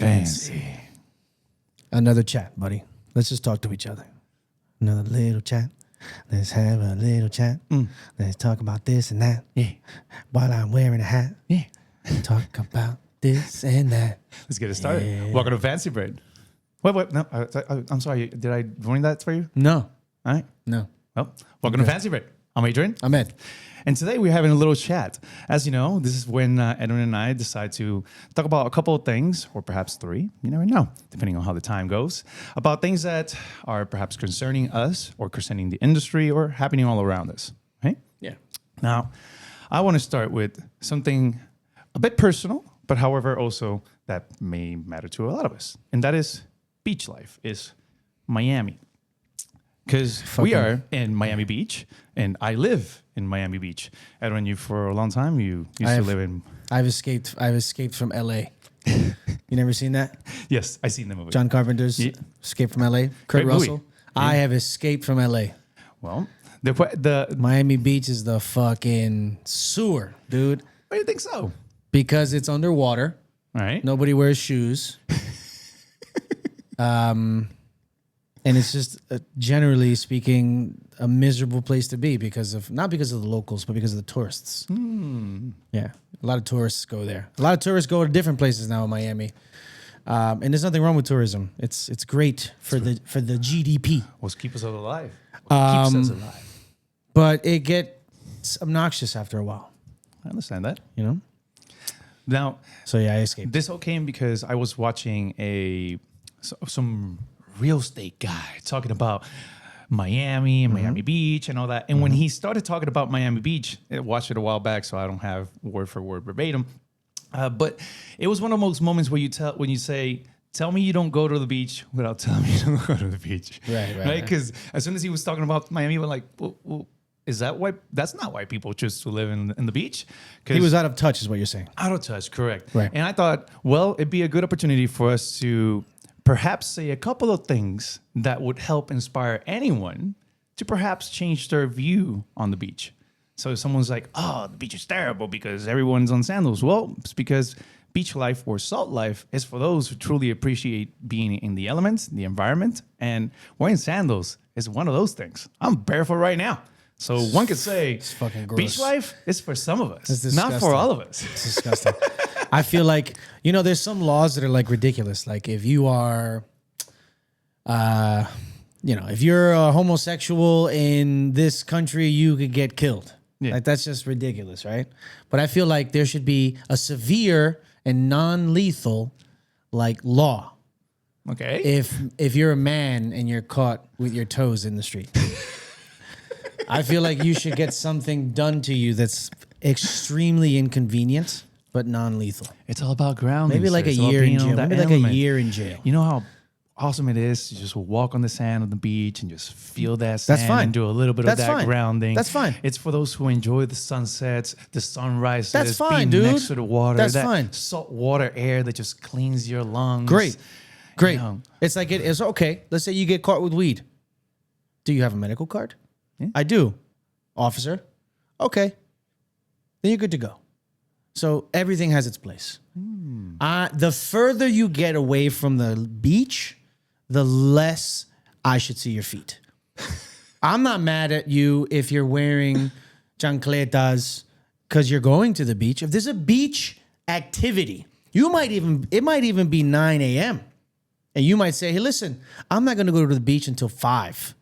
Fancy. Another chat, buddy. Let's just talk to each other. Another little chat. Let's have a little chat. Let's talk about this and that. Yeah. While I'm wearing a hat. Yeah. Talk about this and that. Let's get it started. Yeah. Welcome to FancyBread. Wait. No, I'm sorry. Did I ruin that for you? No. All right. No. Well, welcome to FancyBread. I'm Adrian. I'm Ed. And today we're having a little chat. As you know, this is when Adrian and I decide to talk about a couple of things, or perhaps three, you never know, depending on how the time goes, about things that are perhaps concerning us or concerning the industry or happening all around us. Okay? Yeah. Now, I want to start with something a bit personal, but however also that may matter to a lot of us. And that is beach life, is Miami. Because we are in Miami Beach, and I live in Miami Beach. Edwin, you for a long time, you used to live in... I've escaped from L.A. You never seen that? Yes, I seen the movie. John Carpenter's Escape from L.A. Kurt Great Russell. movie. I have escaped from L.A. Well, the Miami Beach is the fucking sewer, dude. why do you think so? Because it's underwater. All right. Nobody wears shoes. And it's just, generally speaking, a miserable place to be not because of the locals, but because of the tourists. Yeah, a lot of tourists go there. A lot of tourists go to different places now in Miami, and there's nothing wrong with tourism. It's great for the GDP. What's keep us alive? What keeps us alive? But it gets obnoxious after a while. I understand that. You know. Now, So yeah, I escaped. this all came because I was watching some real estate guy talking about Miami and Miami Beach and all that. And when he started talking about Miami Beach, I watched it a while back, so I don't have word for word verbatim. But it was one of those moments where you say, tell me you don't go to the beach without telling me you don't go to the beach. Right? Because as soon as he was talking about Miami, we're like, well, is that why? That's not why people choose to live in the beach. He was out of touch, is what you're saying. Out of touch, correct. Right. And I thought, well, it'd be a good opportunity for us to perhaps say a couple of things that would help inspire anyone to perhaps change their view on the beach. So if someone's like, oh, the beach is terrible because everyone's on sandals. Well, it's because beach life or salt life is for those who truly appreciate being in the elements, the environment, and wearing sandals is one of those things. I'm barefoot right now. So one could say It's fucking gross. beach life is for some of us, It's not for disgusting. all of us. It's disgusting. I feel like, there's some laws that are like ridiculous. Like if you are, if you're a homosexual in this country, you could get killed. Yeah. Like that's just ridiculous, right? But I feel like there should be a severe and non-lethal like law. Okay. If you're a man and you're caught with your toes in the street. I feel like you should get something done to you that's extremely inconvenient but non-lethal. It's all about grounding. Maybe like sir. a It's all year being in on jail. that Maybe like a element. year in jail. You know how awesome it is to just walk on the sand on the beach and just feel that sand That's fine. and do a little bit That's of that fine. grounding. That's fine. It's for those who enjoy the sunsets, the sunrises. That's fine, being dude. next to the water. That's that fine. Salt water air that just cleans your lungs. Great. You know, It's like it's okay. Let's say you get caught with weed. Do you have a medical card? Yeah. I do. Officer. Okay. Then you're good to go. So everything has its place. The further you get away from the beach, the less I should see your feet. I'm not mad at you if you're wearing chancletas because you're going to the beach. If there's a beach activity, it might even be 9 a.m. And you might say, hey, listen, I'm not going to go to the beach until 5.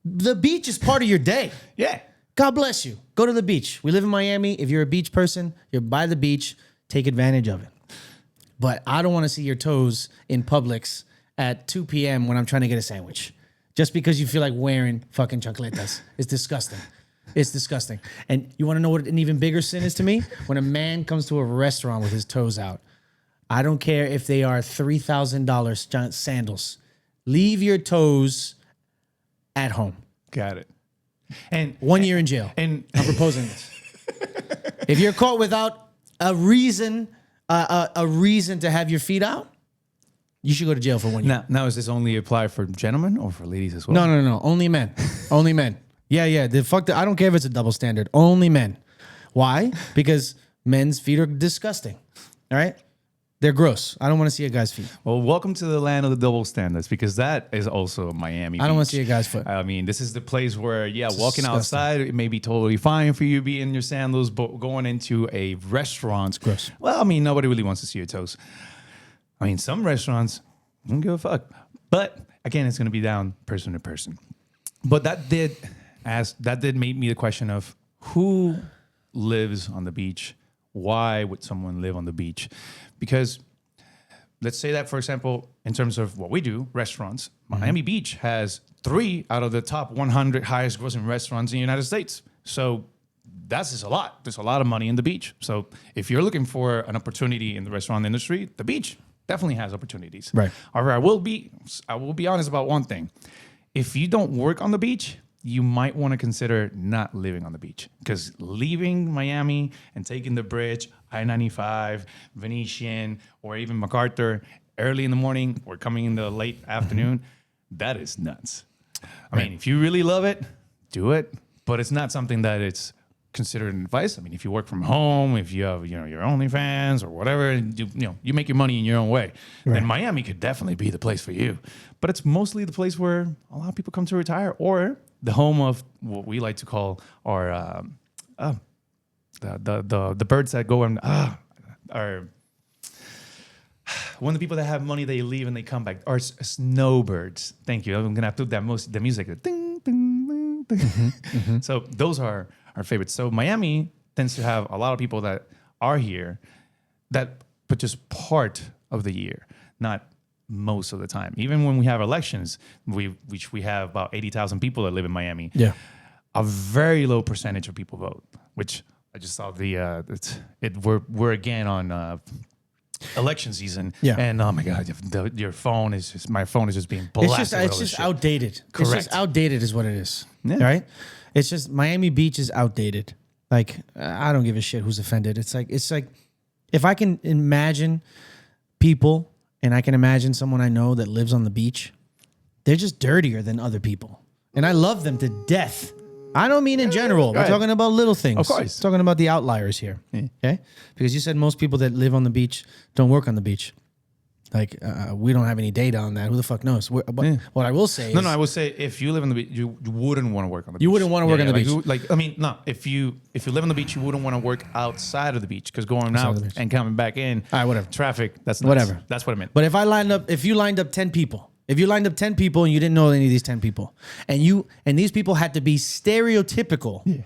The beach is part of your day. yeah. God bless you. Go to the beach. We live in Miami. If you're a beach person, you're by the beach, take advantage of it. But I don't want to see your toes in Publix at 2 p.m. when I'm trying to get a sandwich. Just because you feel like wearing fucking chancletas. It's disgusting. It's disgusting. And you want to know what an even bigger sin is to me? When a man comes to a restaurant with his toes out. I don't care if they are $3,000 sandals. Leave your toes at home. Got it. And 1 year in jail. And I'm proposing this. If you're caught without a reason to have your feet out, you should go to jail for 1 year. now is this only apply for gentlemen or for ladies as well? No. Only men. Only men. Yeah. I don't care if it's a double standard. Only men. Why? Because men's feet are disgusting. All right? They're gross. I don't want to see a guy's feet. Well, welcome to the land of the double standards, because that is also Miami I don't want Beach. to see a guy's foot. I mean, this is the place where, walking disgusting. outside, it may be totally fine for you to be in your sandals, but going into a restaurant, gross. Well, I mean, nobody really wants to see your toes. I mean, some restaurants don't give a fuck. But again, it's going to be down person to person. But that did make me the question of who lives on the beach. Why would someone live on the beach? Because let's say that, for example, in terms of what we do, restaurants, Miami Beach has 3 out of the top 100 highest grossing restaurants in the United States. So that's just a lot. There's a lot of money in the beach. So if you're looking for an opportunity in the restaurant industry, the beach definitely has opportunities. Right. However, I will be honest about one thing. If you don't work on the beach, you might want to consider not living on the beach, because leaving Miami and taking the bridge, I-95, Venetian, or even MacArthur early in the morning or coming in the late afternoon, that is nuts. I mean, if you really love it, do it, but it's not something that it's considered an advice. I mean, if you work from home, if you have, your OnlyFans or whatever, and you make your money in your own way, then Miami could definitely be the place for you. But it's mostly the place where a lot of people come to retire, or the home of what we like to call our the birds that go and are when the people that have money, they leave and they come back, are snowbirds. Thank you. I'm gonna have to do the music. Ding, ding, ding, ding. So those are our favorites. So Miami tends to have a lot of people that are here, but just part of the year, not most of the time. Even when we have elections, which we have about 80,000 people that live in Miami. Yeah. A very low percentage of people vote, which I just saw we're again on election season. Yeah. And oh my God, my phone is just being blasted. It's just outdated. Correct. It's just outdated is what it is. Yeah. Right? It's just Miami Beach is outdated. Like, I don't give a shit who's offended. It's like if I can imagine people, and I can imagine someone I know that lives on the beach, they're just dirtier than other people. And I love them to death. I don't mean in general. We're talking about little things. Of course. We're talking about the outliers here. Yeah. Okay? Because you said most people that live on the beach don't work on the beach. Like, we don't have any data on that. Who the fuck knows? What I will say is... No, I will say if you live on the beach, you wouldn't want to work on the beach. You wouldn't want to work on the beach. If you live on the beach, you wouldn't want to work outside of the beach, because going out and coming back in, all right, whatever. Traffic, that's nuts. Whatever. That's what I meant. But if you lined up 10 people, and you didn't know any of these 10 people, and these people had to be stereotypical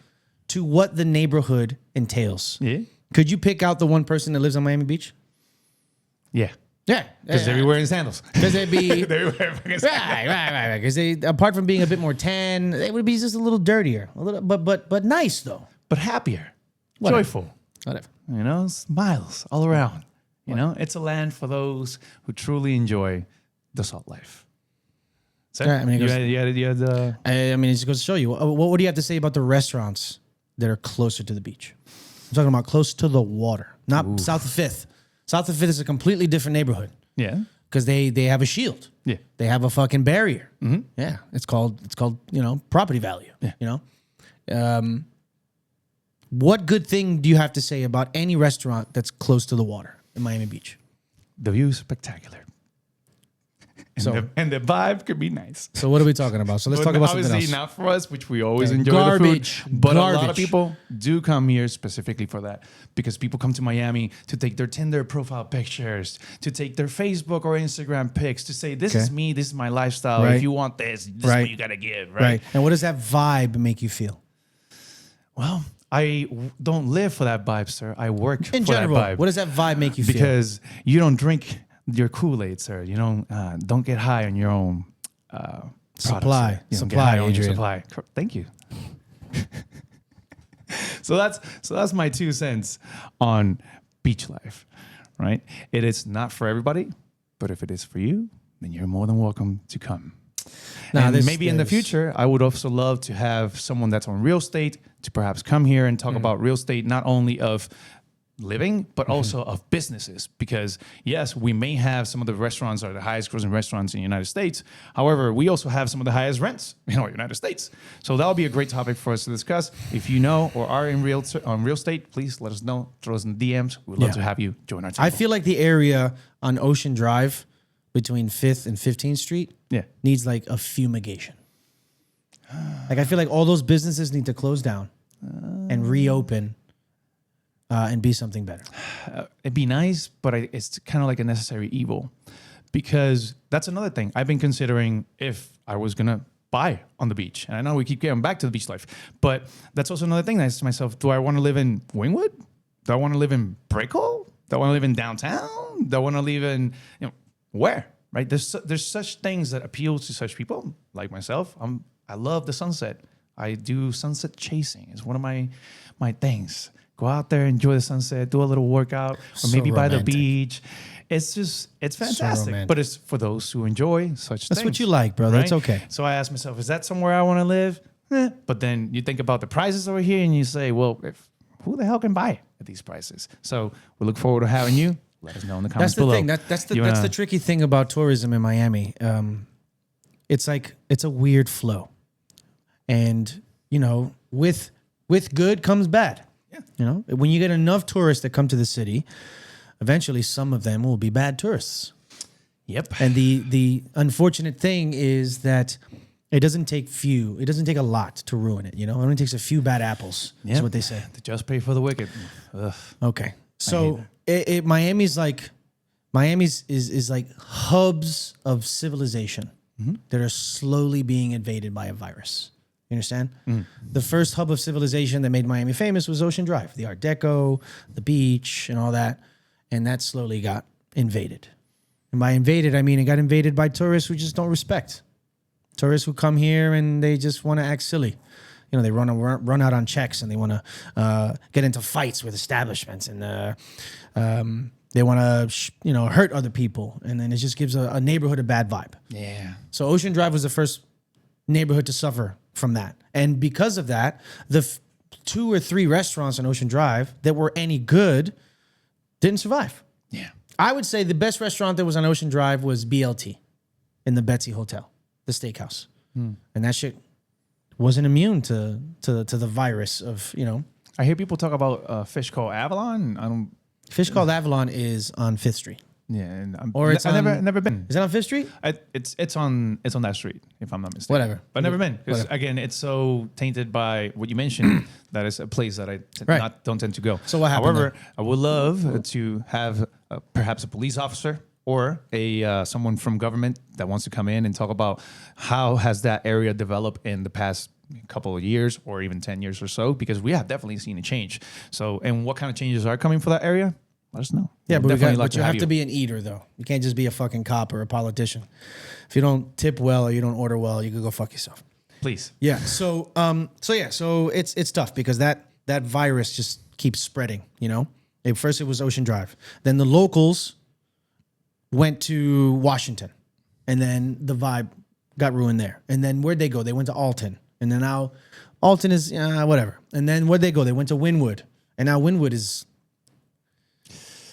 to what the neighborhood entails, could you pick out the one person that lives on Miami Beach? Yeah. Yeah, because they're wearing sandals. Because they'd be They're wearing fucking sandals. right. Because they, apart from being a bit more tan, they would be just a little dirtier, but nice though, but happier, Whatever. joyful. Whatever. Smiles all around. It's a land for those who truly enjoy the salt life. So Yeah, I mean, it it just goes to show you. What do you have to say about the restaurants that are closer to the beach? I'm talking about close to the water, not South of Fifth. South of Fifth is a completely different neighborhood. Yeah. Because they have a shield. Yeah. They have a fucking barrier. Mm-hmm. Yeah. It's called property value. Yeah. What good thing do you have to say about any restaurant that's close to the water in Miami Beach? The view is spectacular. And the vibe could be nice. So what are we talking about? So let's talk about something else. Obviously not for us, which we always enjoy Garbage. the food. But Garbage. a lot of people do come here specifically for that, because people come to Miami to take their Tinder profile pictures, to take their Facebook or Instagram pics, to say, this is me, this is my lifestyle. Right. If you want this is what you got to give. Right. And what does that vibe make you feel? Well, I don't live for that vibe, sir. I work In for general, that vibe. what does that vibe make you feel? Because you don't drink your Kool-Aid, sir. You don't get high on your own supply. Products. Supply, Adrian. Supply. Thank you. So that's my 2 cents on beach life, right? It is not for everybody, but if it is for you, then you're more than welcome to come. Maybe in the future, I would also love to have someone that's on real estate to perhaps come here and talk about real estate, not only of living, but also of businesses. Because yes, we may have some of the restaurants are the highest grossing restaurants in the United States. However, we also have some of the highest rents in our United States. So that'll be a great topic for us to discuss. If you know or are in real estate, please let us know. Throw us in the DMs. We'd love to have you join our team. I feel like the area on Ocean Drive between 5th and 15th Street needs like a fumigation. Like I feel like all those businesses need to close down and reopen and be something better. It'd be nice, but it's kind of like a necessary evil, because that's another thing I've been considering if I was going to buy on the beach. And I know we keep getting back to the beach life, but that's also another thing that I ask myself, do I want to live in Wingwood? Do I want to live in Brickell? Do I want to live in downtown? Do I want to live in, where? Right? There's such things that appeal to such people like myself. I love the sunset. I do sunset chasing. It's one of my things. Go out there, enjoy the sunset, do a little workout, or maybe by the beach. It's fantastic. So but it's for those who enjoy such things. That's what you like, bro. Right? That's okay. So I asked myself, is that somewhere I want to live? But then you think about the prices over here and you say, well, who the hell can buy it at these prices? So we look forward to having you. Let us know in the comments below. That's the tricky thing about tourism in Miami. It's a weird flow. And, with good comes bad. Yeah. When you get enough tourists that come to the city, eventually some of them will be bad tourists. Yep. And the unfortunate thing is that it doesn't take a lot to ruin it. It only takes a few bad apples. Is what they say. To just pay for the wicked. Ugh. Okay. So Miami's is like hubs of civilization that are slowly being invaded by a virus. You understand? The first hub of civilization that made Miami famous was Ocean Drive, the Art Deco, the beach, and all that. And that slowly got invaded. And by invaded, I mean it got invaded by tourists who just don't respect. Tourists who come here and they just want to act silly. They run out on checks and they want to get into fights with establishments and they want to hurt other people. And then it just gives a neighborhood a bad vibe. Yeah. So Ocean Drive was the first neighborhood to suffer from that. And because of that, the 2 or 3 restaurants on Ocean Drive that were any good didn't survive. Yeah. I would say the best restaurant that was on Ocean Drive was BLT in the Betsy Hotel, the steakhouse. And that shit wasn't immune to the virus of, I hear people talk about fish called Avalon. Fish called Avalon is on 5th Street. Yeah, and I've never been. Is that on 5th Street? It's on that street, if I'm not mistaken. Whatever. But never been, because again, it's so tainted by what you mentioned that it's a place that I don't tend to go. So what happened? However, I would love to have perhaps a police officer or someone from government that wants to come in and talk about how has that area developed in the past couple of years or even 10 years or so, because we have definitely seen a change. So, and what kind of changes are coming for that area? Let us know. Yeah, but you have to be an eater, though. You can't just be a fucking cop or a politician. If you don't tip well or you don't order well, you could go fuck yourself. Please. Yeah. So it's tough because that virus just keeps spreading. First it was Ocean Drive, then the locals went to Washington, and then the vibe got ruined there. And then where'd they go? They went to Alton, and then now Alton is whatever. And then where'd they go? They went to Wynwood, and now Wynwood is.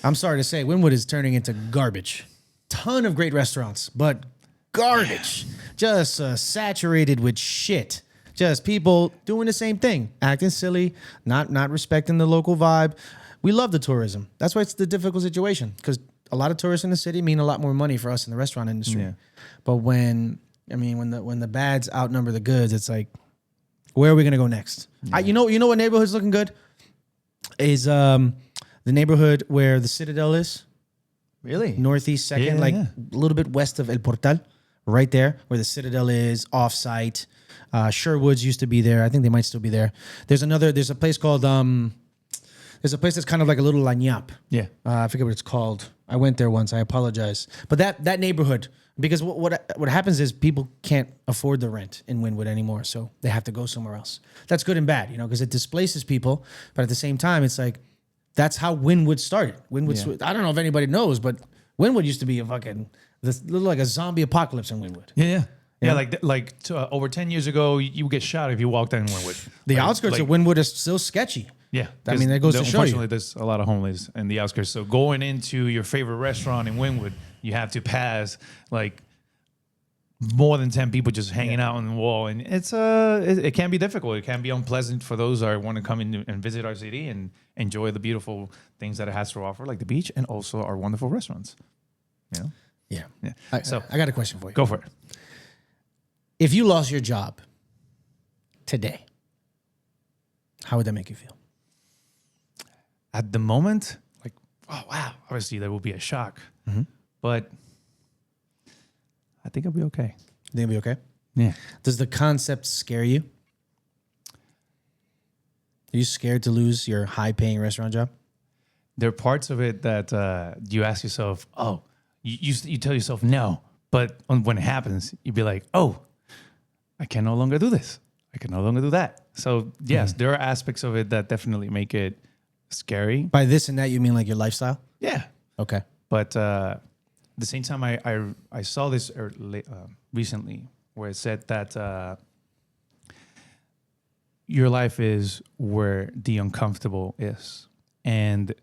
I'm sorry to say, Wynwood is turning into garbage. Ton of great restaurants, but garbage. Just saturated with shit. Just people doing the same thing, acting silly, not respecting the local vibe. We love the tourism. That's why it's the difficult situation, because a lot of tourists in the city mean a lot more money for us in the restaurant industry. Yeah. But when the bads outnumber the goods, it's like, where are we gonna go next? Yeah. You know what neighborhood's looking good is the neighborhood where the Citadel is. Really? Northeast 2nd, a little bit west of El Portal, right there where the Citadel is, off-site. Sherwood's used to be there. I think they might still be there. There's a place called, there's a place that's kind of like a little lanyap. Yeah. I forget what it's called. I went there once. I apologize. But that neighborhood, because what happens is people can't afford the rent in Wynwood anymore, so they have to go somewhere else. That's good and bad, because it displaces people. But at the same time, it's like, that's how Wynwood started. I don't know if anybody knows, but Wynwood used to be like a zombie apocalypse in Wynwood. Yeah. Over 10 years ago, you would get shot if you walked in Wynwood. The outskirts of Wynwood are still sketchy. Yeah. I mean, that goes to show you. Unfortunately, there's a lot of homeless in the outskirts. So going into your favorite restaurant in Wynwood, you have to pass like more than 10 people just hanging out on the wall. And it can be difficult. It can be unpleasant for those that want to come in and visit our city and enjoy the beautiful things that it has to offer, like the beach and also our wonderful restaurants. You know? Yeah. Yeah. So I got a question for you. go for it. If you lost your job today, how would that make you feel? At the moment, like, oh, wow. Obviously, there will be a shock. But I think I'll be okay. You think it'll be okay? Yeah. Does the concept scare you? Are you scared to lose your high-paying restaurant job? There are parts of it that you ask yourself, oh, you tell yourself no. But when it happens, you'd be like, oh, I can no longer do this. I can no longer do that. So, yes, there are aspects of it that definitely make it scary. By this and that, you mean like your lifestyle? Yeah. Okay. But at the same time, I saw this recently where it said that your life is where the uncomfortable is. And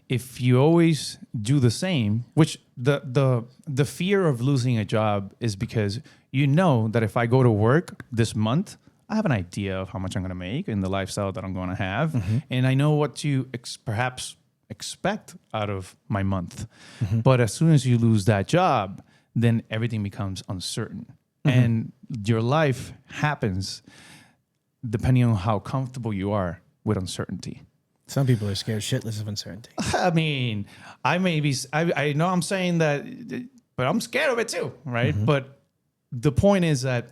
if you always do the same, which the fear of losing a job is because you know that if I go to work this month, I have an idea of how much I'm going to make and the lifestyle that I'm going to have. And I know what to perhaps expect out of my month. But as soon as you lose that job, then everything becomes uncertain. And your life happens depending on how comfortable you are with uncertainty. Some people are scared shitless of uncertainty. I mean, I know I'm saying that, but I'm scared of it too, right? But the point is that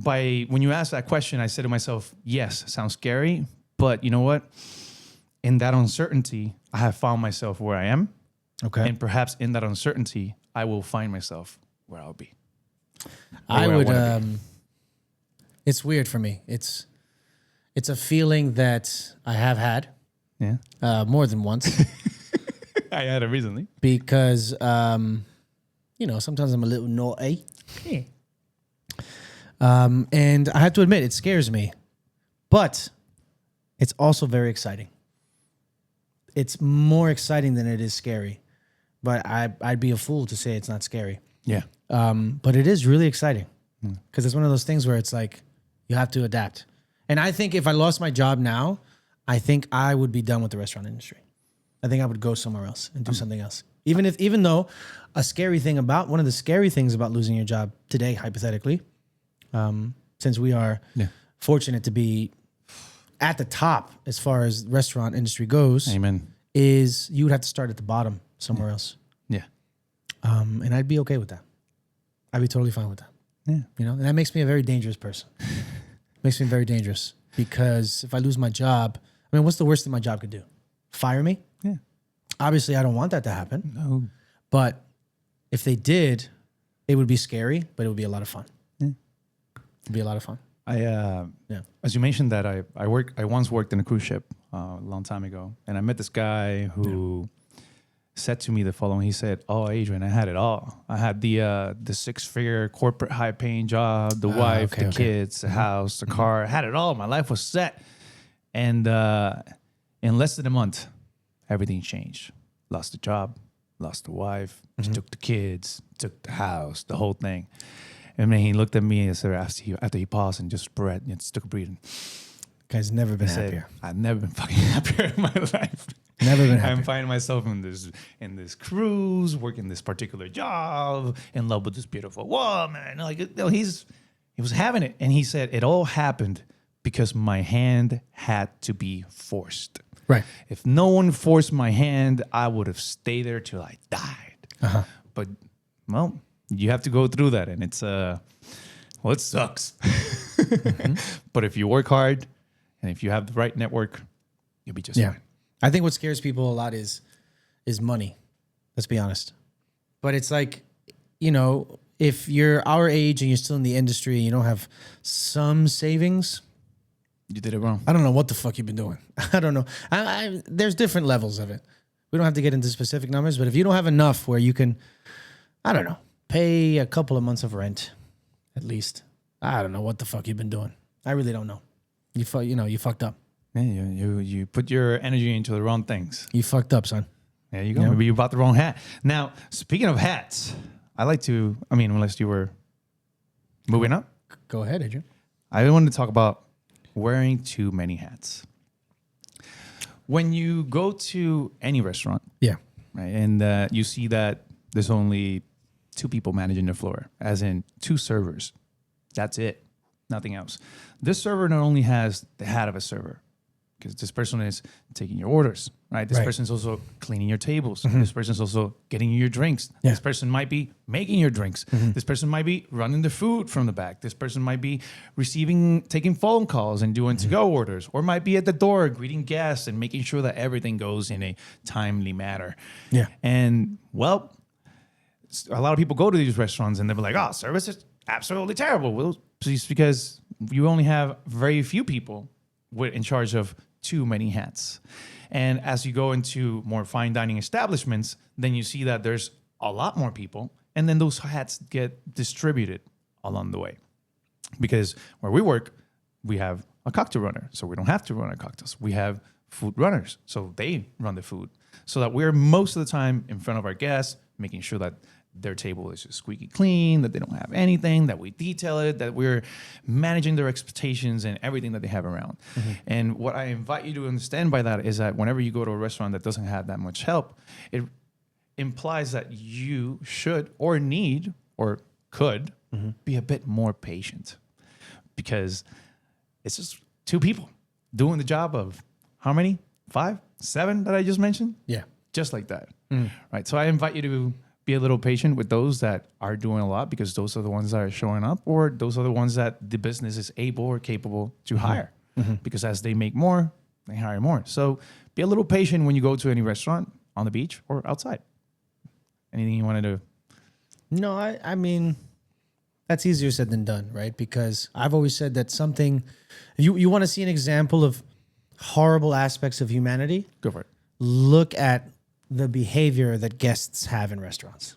when you ask that question, I said to myself, yes, sounds scary, but you know what? In that uncertainty, I have found myself where I am. Okay. And perhaps in that uncertainty, I will find myself where I'll be. I would, it's weird for me. It's a feeling that I have had. Yeah. More than once. I had it recently. Because, sometimes I'm a little naughty. Yeah. And I have to admit, it scares me. But it's also very exciting. It's more exciting than it is scary. But I'd be a fool to say it's not scary. Yeah. But it is really exciting. Because it's one of those things where it's like, you have to adapt. And I think if I lost my job now, I think I would be done with the restaurant industry. I think I would go somewhere else and do something else. Even though one of the scary things about losing your job today, hypothetically, since we are fortunate to be at the top as far as restaurant industry goes, amen, is you would have to start at the bottom somewhere else. Yeah. And I'd be okay with that. I'd be totally fine with that. Yeah. And that makes me a very dangerous person. Makes me very dangerous because if I lose my job, I mean, what's the worst thing my job could do? Fire me? Yeah. Obviously, I don't want that to happen. No. But if they did, it would be scary, but it would be a lot of fun. Yeah. It'd be a lot of fun. As you mentioned that I once worked in a cruise ship a long time ago, and I met this guy who said to me the following. He said, "Oh, Adrian, I had it all. I had the 6-figure corporate high-paying job, the wife, the kids, the house, the car. I had it all. My life was set. And in less than a month, everything changed. Lost the job, lost the wife, took the kids, took the house, the whole thing." And then he looked at me and said, after he paused and just took a breathing. Guy's never been happier. I've never been fucking happier in my life. Never been happier. I'm finding myself in this cruise, working this particular job, in love with this beautiful woman. He was having it, and he said it all happened because my hand had to be forced. Right. If no one forced my hand, I would have stayed there till I died. But you have to go through that, and it's it sucks. But if you work hard and if you have the right network, you'll be just fine. I think what scares people a lot is money. Let's be honest. But it's like, if you're our age and you're still in the industry and you don't have some savings, you did it wrong. I don't know what the fuck you've been doing. I don't know. There's different levels of it. We don't have to get into specific numbers, but if you don't have enough where you can, I don't know, pay a couple of months of rent, at least. I don't know what the fuck you've been doing. I really don't know. You fucked up. Yeah, you put your energy into the wrong things. You fucked up, son. There you go. Maybe you bought the wrong hat. Now, speaking of hats, unless you were moving up, Go ahead, Adrian. I wanted to talk about wearing too many hats. When you go to any restaurant, Yeah. right, and you see that there's only 2 people managing the floor, as in 2 servers. That's it. Nothing else. This server not only has the hat of a server, because this person is taking your orders, right? This person's also cleaning your tables. This person's also getting you your drinks. Yeah. This person might be making your drinks. This person might be running the food from the back. This person might be taking phone calls and doing to-go orders, or might be at the door greeting guests and making sure that everything goes in a timely manner. Yeah. And, well, a lot of people go to these restaurants and they'll be like, oh, service is absolutely terrible. Well, it's because you only have very few people in charge of too many hats. And as you go into more fine dining establishments, then you see that there's a lot more people, and then those hats get distributed along the way. Because where we work, we have a cocktail runner, so we don't have to run our cocktails. We have food runners, so they run the food. So that we're most of the time in front of our guests, making sure that their table is just squeaky clean, that they don't have anything, that we detail it, that we're managing their expectations and everything that they have around. And what I invite you to understand by that is that whenever you go to a restaurant that doesn't have that much help, it implies that you should or need or could be a bit more patient, because it's just 2 people doing the job of how many? 5, 7 that I just mentioned? Yeah. Just like that. Right. So I invite you to be a little patient with those that are doing a lot, because those are the ones that are showing up, or those are the ones that the business is able or capable to hire, because as they make more, they hire more. So be a little patient when you go to any restaurant on the beach or outside. Anything you want to do? No, I mean, that's easier said than done, right? Because I've always said that something, you want to see an example of horrible aspects of humanity? Go for it. Look at the behavior that guests have in restaurants.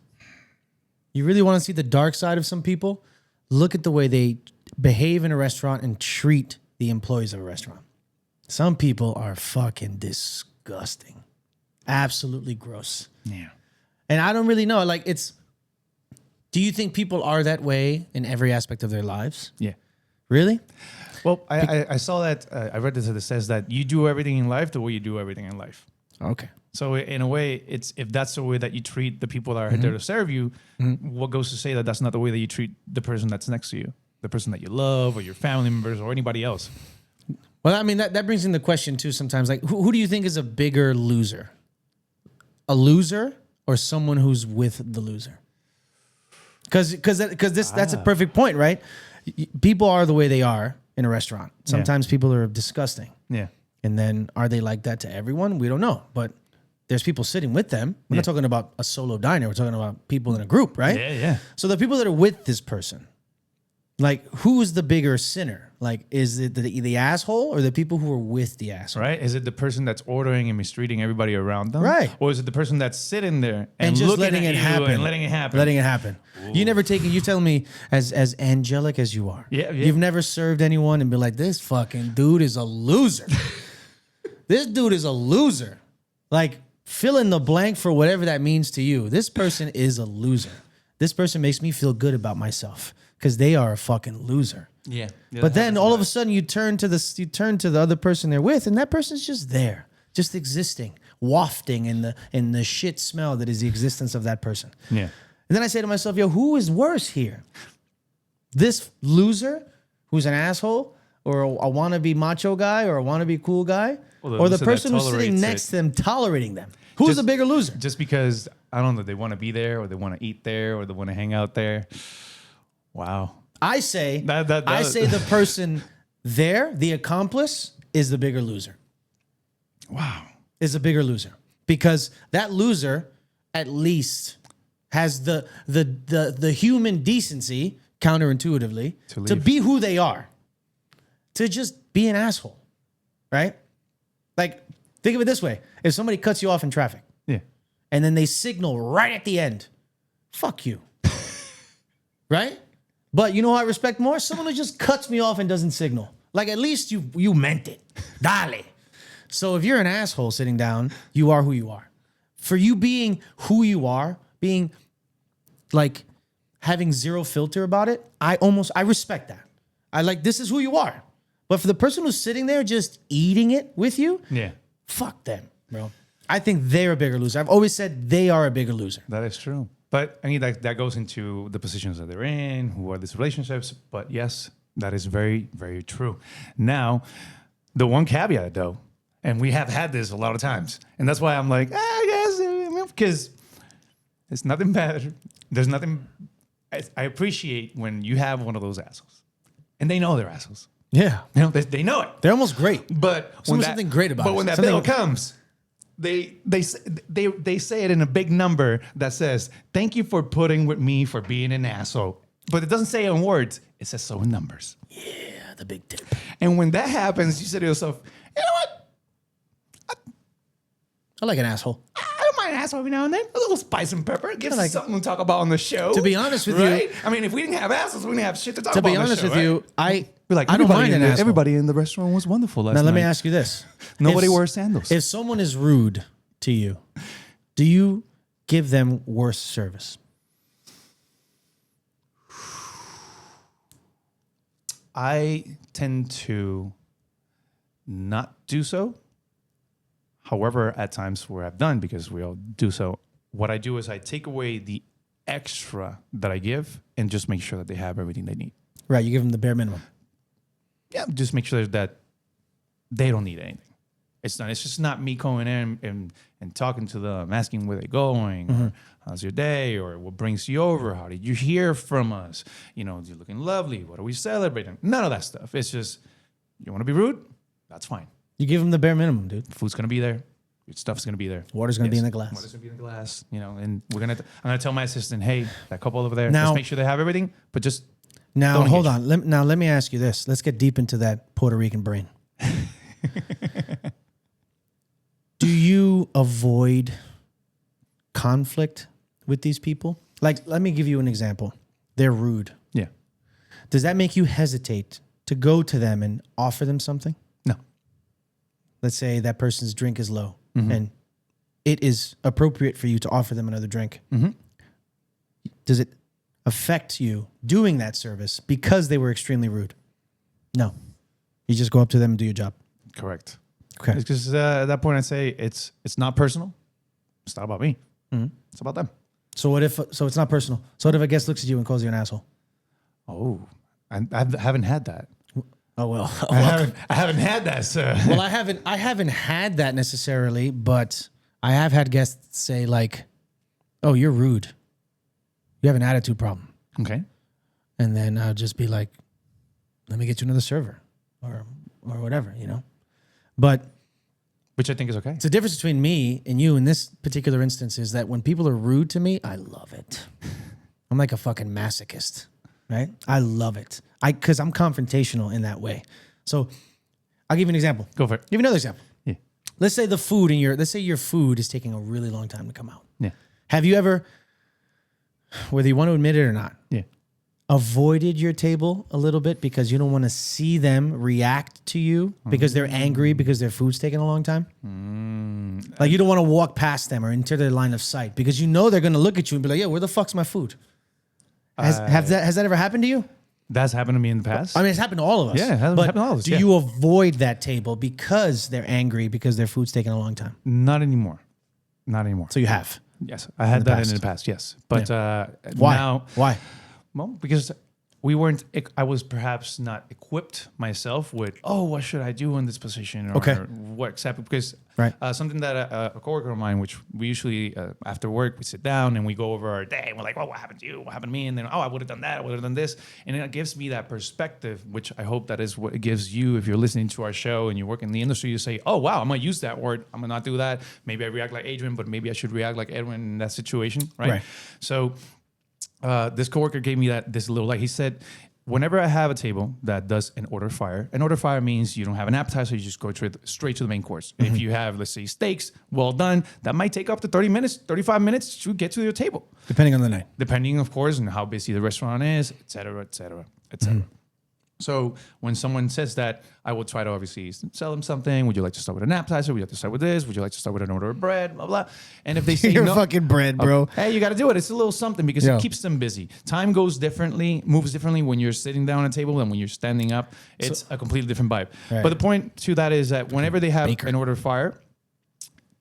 You really want to see the dark side of some people? Look at the way they behave in a restaurant and treat the employees of a restaurant. Some people are fucking disgusting. Absolutely gross. Yeah. And I don't really know. Do you think people are that way in every aspect of their lives? Yeah. Really? Well, I saw that, I read this that says that you do everything in life the way you do everything in life. Okay. So in a way, it's if that's the way that you treat the people that are there to serve you, what goes to say that that's not the way that you treat the person that's next to you, the person that you love, or your family members, or anybody else? Well, I mean, that brings in the question too sometimes. Like, who do you think is a bigger loser? A loser or someone who's with the loser? Because that's a perfect point, right? People are the way they are in a restaurant. Sometimes people are disgusting. Yeah. And then are they like that to everyone? We don't know. But there's people sitting with them. We're not talking about a solo diner. We're talking about people in a group, right? Yeah, yeah. So the people that are with this person, like, who's the bigger sinner? Like, is it the asshole or the people who are with the asshole? Right? Is it the person that's ordering and mistreating everybody around them? Right. Or is it the person that's sitting there and just looking letting at it you happen. and letting it happen? Letting it happen. You tell me, as angelic as you are, you've never served anyone and be like, this fucking dude is a loser. This dude is a loser. Like, fill in the blank for whatever that means to you. This person is a loser. This person makes me feel good about myself because they are a fucking loser. Yeah. But then all of a sudden you turn to the other person they're with, and that person's just there, just existing, wafting in the shit smell that is the existence of that person. Yeah. And then I say to myself, yo, who is worse here? This loser who's an asshole, or a wannabe macho guy, or a wannabe cool guy, or the person who's sitting next to them tolerating them? Who's the bigger loser? Just because, I don't know, they want to be there, or they want to eat there, or they want to hang out there. Wow. I say That- I say the person there, the accomplice, is the bigger loser. Wow. Is a bigger loser. Because that loser at least has the human decency, counterintuitively, to be who they are. To just be an asshole. Right? Like, think of it this way. If somebody cuts you off in traffic, Yeah. and then they signal right at the end, fuck you. Right? But you know who I respect more? Someone who just cuts me off and doesn't signal. Like at least you meant it. Dale. So if you're an asshole sitting down, you are who you are. For you being who you are, being like having zero filter about it, I respect that. I like, this is who you are. But for the person who's sitting there just eating it with you, fuck them, bro. I think they're a bigger loser. I've always said they are a bigger loser. That is true. But I mean, that goes into the positions that they're in, who are these relationships. But yes, that is very, very true. Now, the one caveat though, and we have had this a lot of times, and that's why I'm like, I guess, because it's nothing bad. There's nothing. I appreciate when you have one of those assholes, and they know they're assholes. Yeah, you know, they know it. They're almost great. But something great about it. But when that bill comes, they say it in a big number that says, "Thank you for putting with me for being an asshole." But it doesn't say it in words. It says so in numbers. Yeah, the big tip. And when that happens, you say to yourself, "You know what? I like an asshole. I don't mind an asshole every now and then. A little spice and pepper. It gives us something to talk about on the show." To be honest with you, I mean, if we didn't have assholes, we didn't have shit to talk to about. be honest with you, I don't mind an asshole. Everybody in the restaurant was wonderful last night. Now let me ask you this: Nobody wears sandals. If someone is rude to you, do you give them worse service? I tend to not do so. However, at times where I've done, because we all do so, what I do is I take away the extra that I give and just make sure that they have everything they need. Right, you give them the bare minimum. Yeah, just make sure that they don't need anything. It's just not me going in and talking to them, asking where they're going, or how's your day, or what brings you over, how did you hear from us? You know, you're looking lovely. What are we celebrating? None of that stuff. It's just, you want to be rude? That's fine. You give them the bare minimum, dude. Food's gonna be there. Your stuff's gonna be there. Water's gonna be in the glass. Water's gonna be in the glass. You know, and I'm gonna tell my assistant, hey, that couple over there, now, just make sure they have everything, but just now hold on. Let me ask you this. Let's get deep into that Puerto Rican brain. Do you avoid conflict with these people? Like, let me give you an example. They're rude. Yeah. Does that make you hesitate to go to them and offer them something? No. Let's say that person's drink is low and it is appropriate for you to offer them another drink. Does it affect you doing that service because they were extremely rude? No. You just go up to them and do your job. Correct. Okay. Because at that point, I say it's not personal. It's not about me. It's about them. So what if? So it's not personal. So what if a guest looks at you and calls you an asshole? Oh, I haven't had that. Oh well. I haven't had that, sir. Well, I haven't had that necessarily, but I have had guests say like, "Oh, you're rude. You have an attitude problem." Okay. And then I'll just be like, "Let me get you another server," or whatever, you know. But which I think is okay. it's the difference between me and you in this particular instance is that when people are rude to me, I love it. I'm like a fucking masochist, right? I love it. Because I'm confrontational in that way. So I'll give you an example. Go for it. Give you another example. Yeah. Let's say let's say your food is taking a really long time to come out. Yeah. Have you ever, whether you want to admit it or not, Yeah. avoided your table a little bit because you don't want to see them react to you because they're angry because their food's taking a long time? Like you don't want to walk past them or into their line of sight because you know they're going to look at you and be like, "Yeah, where the fuck's my food?" Has that ever happened to you? That's happened to me in the past. I mean, it's happened to all of us. Yeah, it has happened to all of us. Do you avoid that table because they're angry because their food's taking a long time? Not anymore. Not anymore. So you have? Yes, I had that in the past. Yes, but Why? now, Why? well, because I was perhaps not equipped myself with, what should I do in this position? Or, Okay. or what exactly? Because Right. something that a coworker of mine, which we usually, after work, we sit down and we go over our day and we're like, what happened to you? What happened to me? And then, I would have done that. I would have done this. And it gives me that perspective, which I hope that is what it gives you if you're listening to our show and you work in the industry. You say, oh, wow, I'm going to use that word. I'm going to not do that. Maybe I react like Adrian, but maybe I should react like Edwin in that situation. Right. So this coworker gave me this little light. He said, whenever I have a table that does an order fire means you don't have an appetizer, you just go straight to the main course. If you have, let's say, steaks, well done, that might take up to 30 minutes, 35 minutes to get to your table. Depending on the night. Depending, of course, on how busy the restaurant is, et cetera, et cetera, et cetera. So when someone says that, I will try to obviously sell them something. Would you like to start with an appetizer? Would you like to start with this? Would you like to start with an order of bread? Blah, blah. And if they say You're no, fucking bread, bro. hey, you got to do it. It's a little something because Yo. it keeps them busy. Time moves differently when you're sitting down at a table than when you're standing up. It's a completely different vibe. Right. But the point to that is that whenever they have Baker. an order of fire,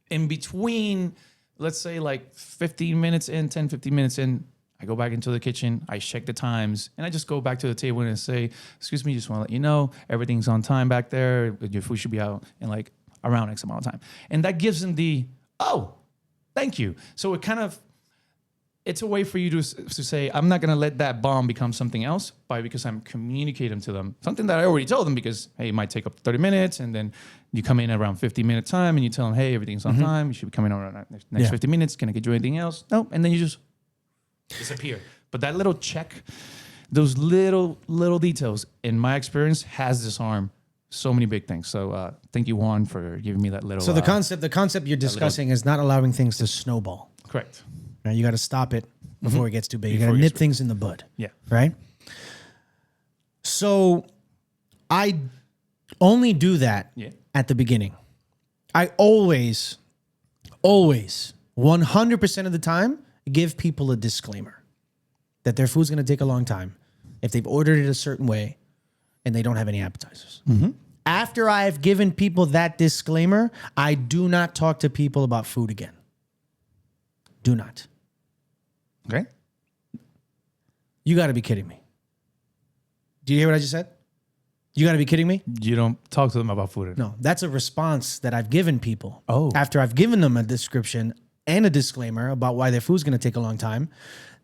in between, let's say like 15 minutes in, 10, 15 minutes in, I go back into the kitchen, I check the times, and I just go back to the table and say, excuse me, just want to let you know, everything's on time back there. Your food should be out in like around X amount of time. And that gives them the, oh, thank you. So it's a way for you to say, I'm not going to let that bomb become something else because I'm communicating to them something that I already told them because, hey, it might take up to 30 minutes. And then you come in around 15-minute time and you tell them, hey, everything's on time. You should be coming around next 50 minutes. Can I get you anything else? No. And then you just disappear. But that little check, those little details, in my experience, has disarmed so many big things. So thank you, Juan, for giving me that little. So the concept you're discussing is not allowing things to snowball. Correct. Now you got to stop it before it gets too big. You got Before to it nip gets things in the bud. Yeah. Right. So I only do that at the beginning. I always, 100% of the time, give people a disclaimer that their food's going to take a long time if they've ordered it a certain way and they don't have any appetizers. After I have given people that disclaimer, I do not talk to people about food again. Do not. Okay. You got to be kidding me. Do you hear what I just said? You got to be kidding me? You don't talk to them about food. No, that's a response that I've given people. Oh. After I've given them a description and a disclaimer about why their food's going to take a long time,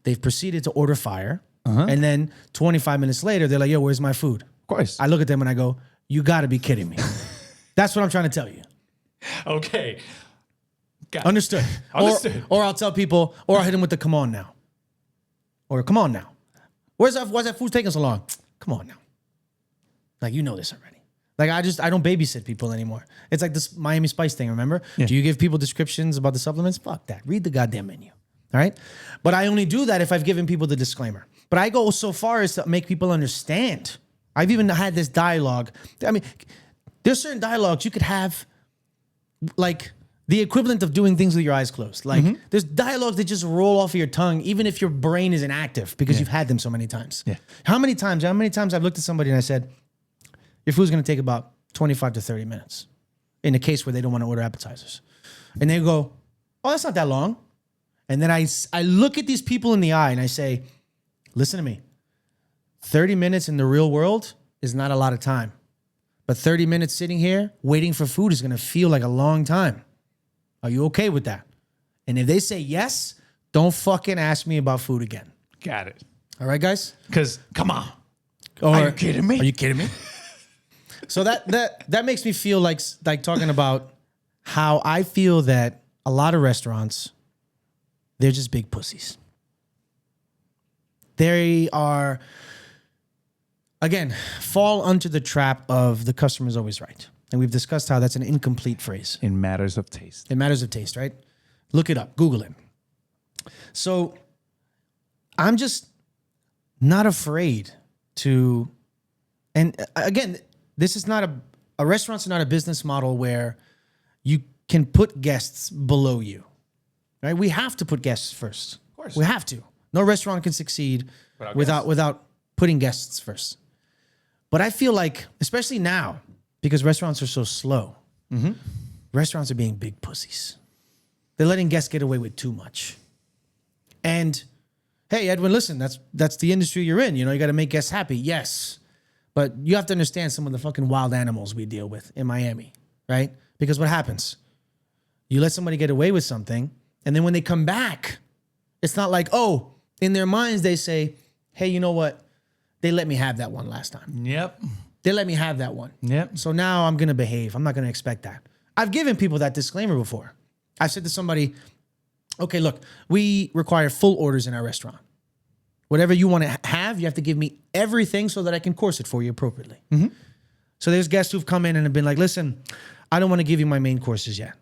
they've proceeded to order fire. And then 25 minutes later, they're like, yo, where's my food? Of course. I look at them and I go, you got to be kidding me. That's what I'm trying to tell you. Okay. Got it. Understood. Understood. Or I'll tell people, or I'll hit them with the come on now. Or come on now. Why's that food taking so long? Come on now. Like, you know this already. Like, I don't babysit people anymore. It's like this Miami Spice thing, remember? Yeah. Do you give people descriptions about the supplements? Fuck that. Read the goddamn menu. All right? But I only do that if I've given people the disclaimer. But I go so far as to make people understand. I've even had this dialogue. I mean, there's certain dialogues you could have, like, the equivalent of doing things with your eyes closed. Like, there's dialogues that just roll off of your tongue, even if your brain is inactive, because you've had them so many times. Yeah. How many times I've looked at somebody and I said, your food's going to take about 25 to 30 minutes in a case where they don't want to order appetizers. And they go, oh, that's not that long. And then I look at these people in the eye and I say, listen to me. 30 minutes in the real world is not a lot of time. But 30 minutes sitting here waiting for food is going to feel like a long time. Are you okay with that? And if they say yes, don't fucking ask me about food again. Got it. All right, guys? Because, come on. Or, Are you kidding me? Are you kidding me? So that makes me feel like talking about how I feel that a lot of restaurants, they're just big pussies. They are, again, fall under the trap of the customer's always right. And we've discussed how that's an incomplete phrase. In matters of taste. It matters of taste, right? Look it up. Google it. So I'm just not afraid to, and again, this is not a restaurant's not a business model where you can put guests below you, right? We have to put guests first. Of course. We have to. No restaurant can succeed without putting guests first. But I feel like, especially now, because restaurants are so slow, restaurants are being big pussies. They're letting guests get away with too much. And hey, Edwin, listen, that's the industry you're in. You know, you got to make guests happy. Yes. But you have to understand some of the fucking wild animals we deal with in Miami, right? Because what happens? You let somebody get away with something, and then when they come back, it's not like, oh, in their minds they say, hey, you know what? They let me have that one last time. Yep. They let me have that one. Yep. So now I'm going to behave. I'm not going to expect that. I've given people that disclaimer before. I said to somebody, okay, look, we require full orders in our restaurant. Whatever you want to have, you have to give me everything so that I can course it for you appropriately. So there's guests who've come in and have been like, listen, I don't want to give you my main courses yet.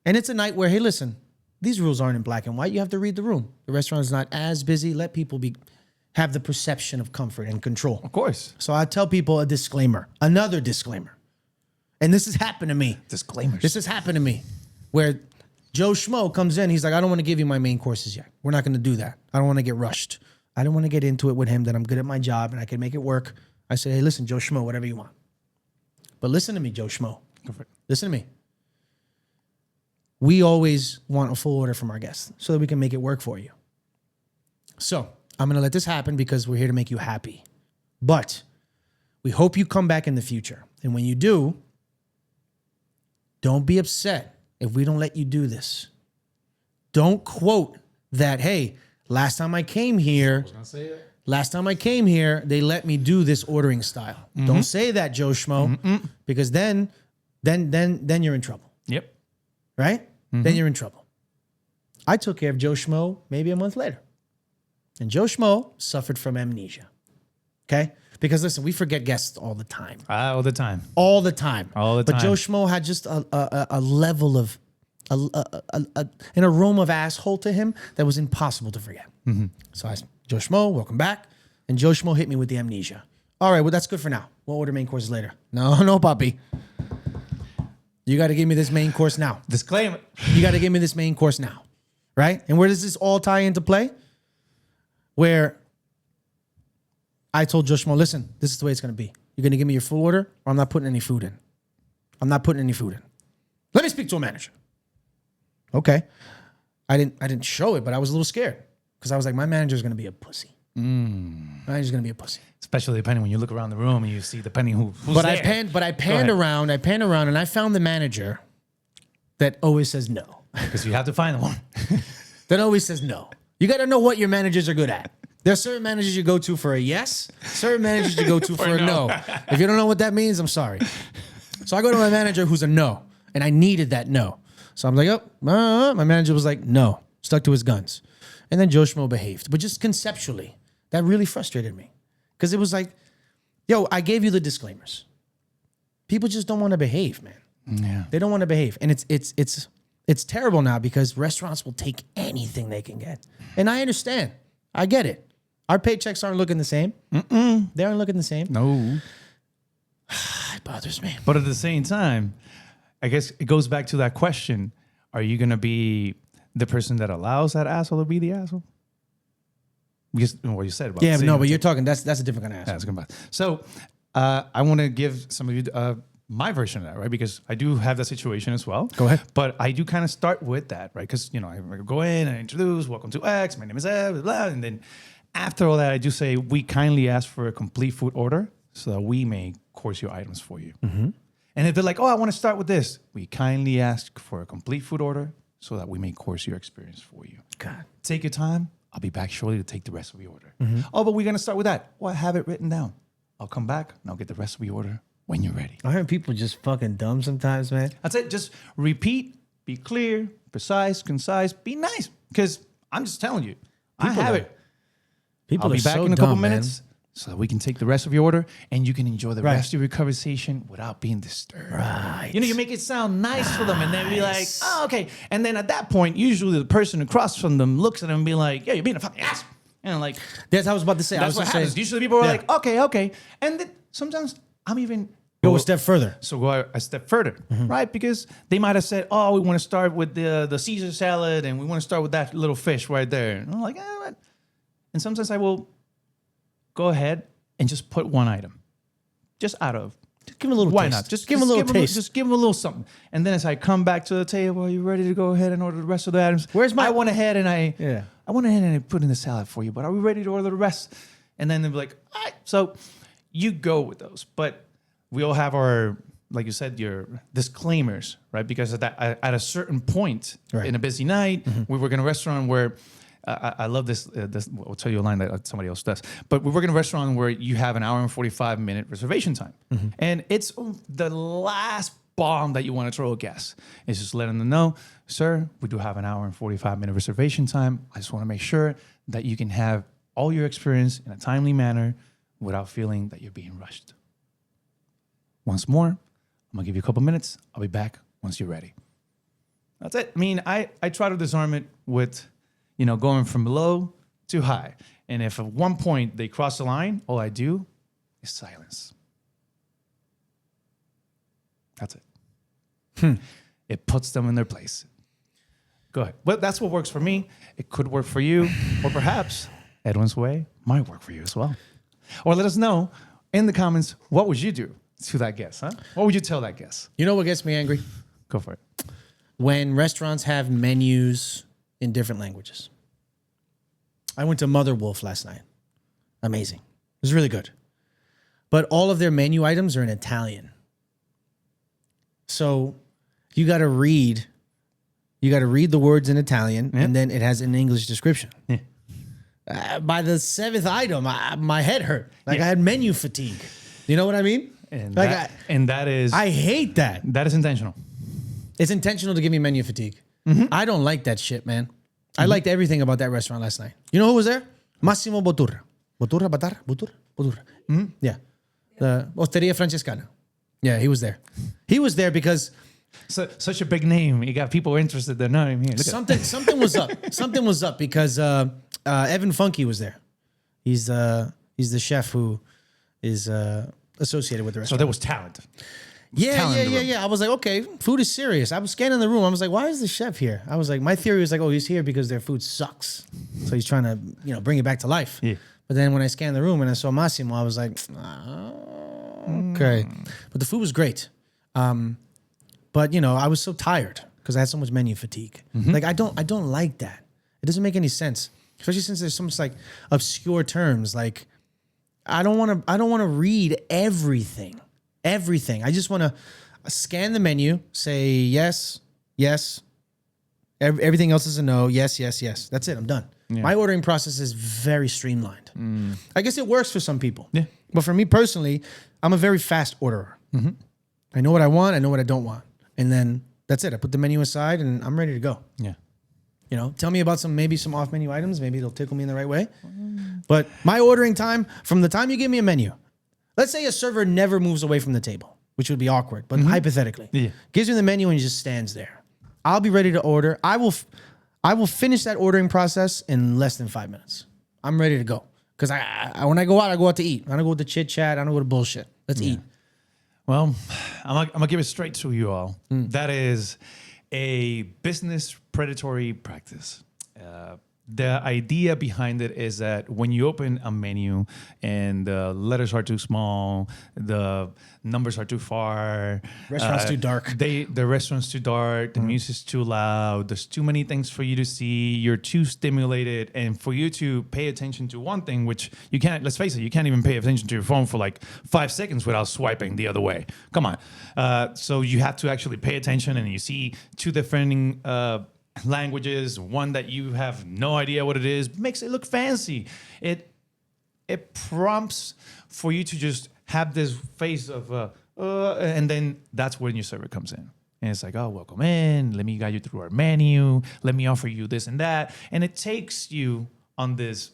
And it's a night where, hey, listen, these rules aren't in black and white. You have to read the room. The restaurant is not as busy. Let people be have the perception of comfort and control. Of course. So I tell people another disclaimer. And this has happened to me. Disclaimers. This has happened to me where Joe Schmo comes in. He's like, I don't want to give you my main courses yet. We're not going to do that. I don't want to get rushed. I don't want to get into it with him that I'm good at my job and I can make it work. I say, hey, listen, Joe Schmo, whatever you want. But listen to me, Joe Schmo. Go for it. Listen to me. We always want a full order from our guests so that we can make it work for you. So I'm going to let this happen because we're here to make you happy. But we hope you come back in the future. And when you do, don't be upset if we don't let you do this. Don't quote that, hey, last time I came here, they let me do this ordering style. Don't say that, Joe Schmo, because then you're in trouble. Yep. Right? Then you're in trouble. I took care of Joe Schmo maybe a month later. And Joe Schmo suffered from amnesia. Okay? Because listen, we forget guests all the time. All the time. All the time. All the time. But Joe Schmo had just a level of, an aroma of asshole to him that was impossible to forget. So I said, Joe Schmo, welcome back. And Joe Schmo hit me with the amnesia. All right, well, that's good for now. We'll order main courses later. No, Poppy. You got to give me this main course now. Disclaimer. You got to give me this main course now. Right? And where does this all tie into play? Where I told Joe Schmo, listen, this is the way it's going to be. You're going to give me your full order or I'm not putting any food in. I'm not putting any food in. Let me speak to a manager. Okay. I didn't show it, but I was a little scared because I was like, my manager's going to be a pussy. My manager's going to be a pussy. Especially depending when you look around the room and you see depending who's but there. I panned around and I found the manager that always says no. Because you have to find one. That always says no. You got to know what your managers are good at. There are certain managers you go to for a yes, certain managers you go to for a no. If you don't know what that means, I'm sorry. So I go to my manager who's a no, and I needed that no. So I'm like, my manager was like, no, stuck to his guns. And then Joe Schmo behaved. But just conceptually, that really frustrated me. Because it was like, yo, I gave you the disclaimers. People just don't want to behave, man. Yeah. They don't want to behave. And it's terrible now because restaurants will take anything they can get. And I understand. I get it. Our paychecks aren't looking the same. They aren't looking the same. No. It bothers me. But at the same time, I guess it goes back to that question. Are you going to be the person that allows that asshole to be the asshole? Because what you said about but you're talking, that's a different kind of asshole. That's good. So I want to give some of you my version of that, right? Because I do have that situation as well. Go ahead. But I do kind of start with that, right? Because, I go in and introduce, welcome to X, my name is Ed, blah, blah, and then after all that, I do say, we kindly ask for a complete food order so that we may course your items for you. And if they're like, I want to start with this, we kindly ask for a complete food order so that we may course your experience for you. God. Take your time. I'll be back shortly to take the rest of the order. Oh, but we're going to start with that. Well, I have it written down. I'll come back and I'll get the rest of the order when you're ready. I heard people just fucking dumb sometimes, man. That's it. Just repeat, be clear, precise, concise, be nice. Because I'm just telling you, I have it. People I'll be are back so in a dumb, couple man. minutes so that we can take the rest of your order and you can enjoy the rest of your conversation without being disturbed. Right. You make it sound nice for them and then be like, oh, okay. And then at that point, usually the person across from them looks at them and be like, yeah, you're being a fucking ass. And like, that's what I was about to say. That's what happens. Usually people are like, okay. And then sometimes I'm even... Go a step further. So go a step further, right? Because they might have said, oh, we want to start with the Caesar salad and we want to start with that little fish right there. And I'm like, what? And sometimes I will go ahead and just put one item. Just out of. Just give him a little Why taste. not? Just give him a little taste. Just give him a little something. And then as I come back to the table, are you ready to go ahead and order the rest of the items? I went ahead and I put in the salad for you, but are we ready to order the rest? And then they'll be like, all right. So you go with those. But we all have our, like you said, your disclaimers, right? Because at a certain point in a busy night, we work in a restaurant where, I love this, I'll tell you a line that somebody else does, but we work in a restaurant where you have an hour and 45-minute reservation time. And it's the last bomb that you want to throw a guest. It's just letting them know, sir, we do have an hour and 45-minute reservation time. I just want to make sure that you can have all your experience in a timely manner without feeling that you're being rushed. Once more, I'm going to give you a couple minutes. I'll be back once you're ready. That's it. I mean, I try to disarm it with, going from low too high. And if at one point they cross the line, all I do is silence. That's it. It puts them in their place. Go ahead. But that's what works for me. It could work for you, or perhaps Edwin's way might work for you as well. Or let us know in the comments, what would you do to that guest, huh? What would you tell that guest? You know what gets me angry? Go for it. When restaurants have menus in different languages. I went to Mother Wolf last night. Amazing. It was really good. But all of their menu items are in Italian. So you got to read the words in Italian, and then it has an English description. Yeah. By the seventh item, my head hurt. Like I had menu fatigue. You know what I mean? And like that is... I hate that. That is intentional. It's intentional to give me menu fatigue. I don't like that shit, man. I liked everything about that restaurant last night. You know who was there? Massimo Bottura. Bottura. Yeah. The Osteria Francescana. Yeah, he was there. He was there because... such a big name. You got people interested. They're not even here. Something was up. Something was up because Evan Funky was there. He's the chef who is associated with the restaurant. So there was talent. Yeah. I was like, okay, food is serious. I was scanning the room. I was like, why is the chef here? I was like, my theory was like, oh, he's here because their food sucks. So he's trying to, bring it back to life. Yeah. But then when I scanned the room and I saw Massimo, I was like, okay. But the food was great. But I was so tired because I had so much menu fatigue. Like I don't like that. It doesn't make any sense, especially since there's so much like obscure terms. Like I don't want to read everything. I just want to scan the menu, say yes. Everything else is a no. Yes. That's it. I'm done. Yeah. My ordering process is very streamlined. I guess it works for some people. Yeah. But for me personally, I'm a very fast orderer. I know what I want. I know what I don't want. And then that's it. I put the menu aside and I'm ready to go. Yeah. Tell me about some off menu items. Maybe it'll tickle me in the right way. But my ordering time, from the time you give me a menu, let's say a server never moves away from the table, which would be awkward, but hypothetically, gives me the menu and he just stands there. I'll be ready to order. I will finish that ordering process in less than 5 minutes. I'm ready to go. Because when I go out to eat. I don't go with the chit chat. I don't go to bullshit. Let's eat. Well, I'm gonna give it straight to you all. That is a business predatory practice. The idea behind it is that when you open a menu and the letters are too small, the numbers are too far, restaurant's too dark. The restaurant's too dark, the music's too loud, there's too many things for you to see, you're too stimulated, and for you to pay attention to one thing, which you can't, let's face it, you can't even pay attention to your phone for like 5 seconds without swiping the other way. Come on. So you have to actually pay attention, and you see two different languages, one that you have no idea what it is, makes it look fancy. It prompts for you to just have this face of and then that's when your server comes in. And it's like, oh, welcome in. Let me guide you through our menu. Let me offer you this and that. And it takes you on this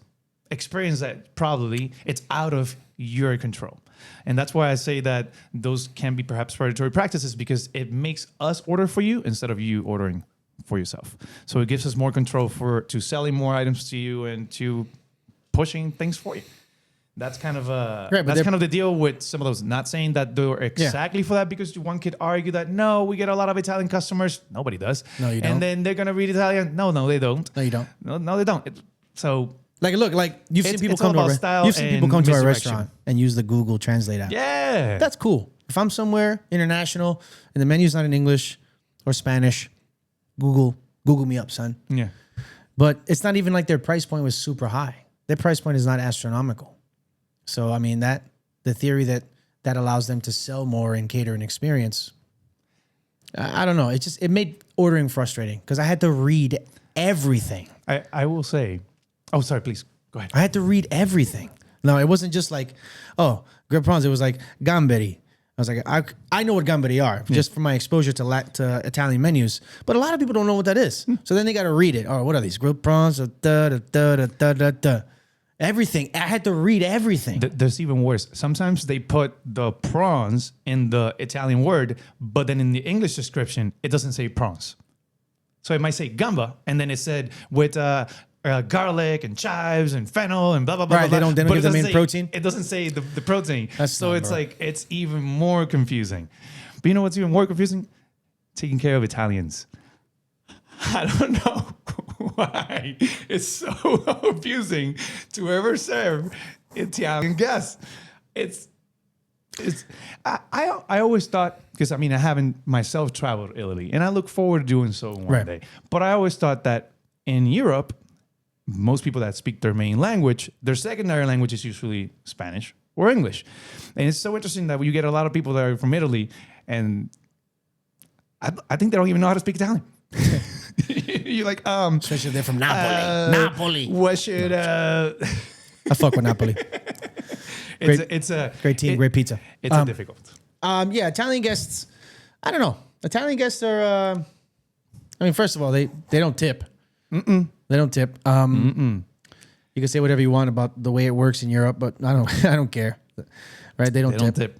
experience that probably it's out of your control. And that's why I say that those can be perhaps predatory practices, because it makes us order for you instead of you ordering for yourself. So it gives us more control to selling more items to you and to pushing things for you. That's kind of kind of the deal with some of those. Not saying that they're exactly for that, because one could argue that no, we get a lot of Italian customers. Nobody does. No, you don't. And then they're gonna read Italian. No, they don't. No, you don't. No, they don't. You've seen people come to our restaurant and use the Google Translate app. Yeah, that's cool. If I'm somewhere international and the menu's not in English or Spanish, Google me up, son. Yeah. But it's not even like their price point was super high. Their price point is not astronomical. So, I mean, the theory that allows them to sell more and cater an experience, I don't know. It made ordering frustrating because I had to read everything. I will say, oh, sorry, please go ahead. I had to read everything. No, it wasn't just like, oh, grilled prawns. It was like gamberi. I was like, I know what gamberi are just from my exposure to Italian menus, but a lot of people don't know what that is. So then they got to read it. Oh, what are these grilled prawns? Everything. I had to read everything. There's even worse. Sometimes they put the prawns in the Italian word, but then in the English description, it doesn't say prawns. So it might say gamba, and then it said with garlic and chives and fennel and blah blah blah. Right, blah, they don't but give it them doesn't in say- protein? It doesn't say the protein. That's so dumb, it's bro. like it's even more confusing. But you know what's even more confusing? Taking care of Italians. I don't know why it's so confusing to ever serve Italian guests. I always thought, because I mean I haven't myself traveled Italy and I look forward to doing so one Right. day. But I always thought that in Europe, most people that speak their main language, their secondary language is usually Spanish or English. And it's so interesting that you get a lot of people that are from Italy and I think they don't even know how to speak Italian. You're like, Especially if they're from Napoli. Napoli. what should I fuck with Napoli. it's a Great team, great pizza. It's a difficult. Yeah, Italian guests. I don't know. Italian guests are. I mean, first of all, they don't tip. They don't tip. You can say whatever you want about the way it works in Europe, but I don't care. Right? They don't tip.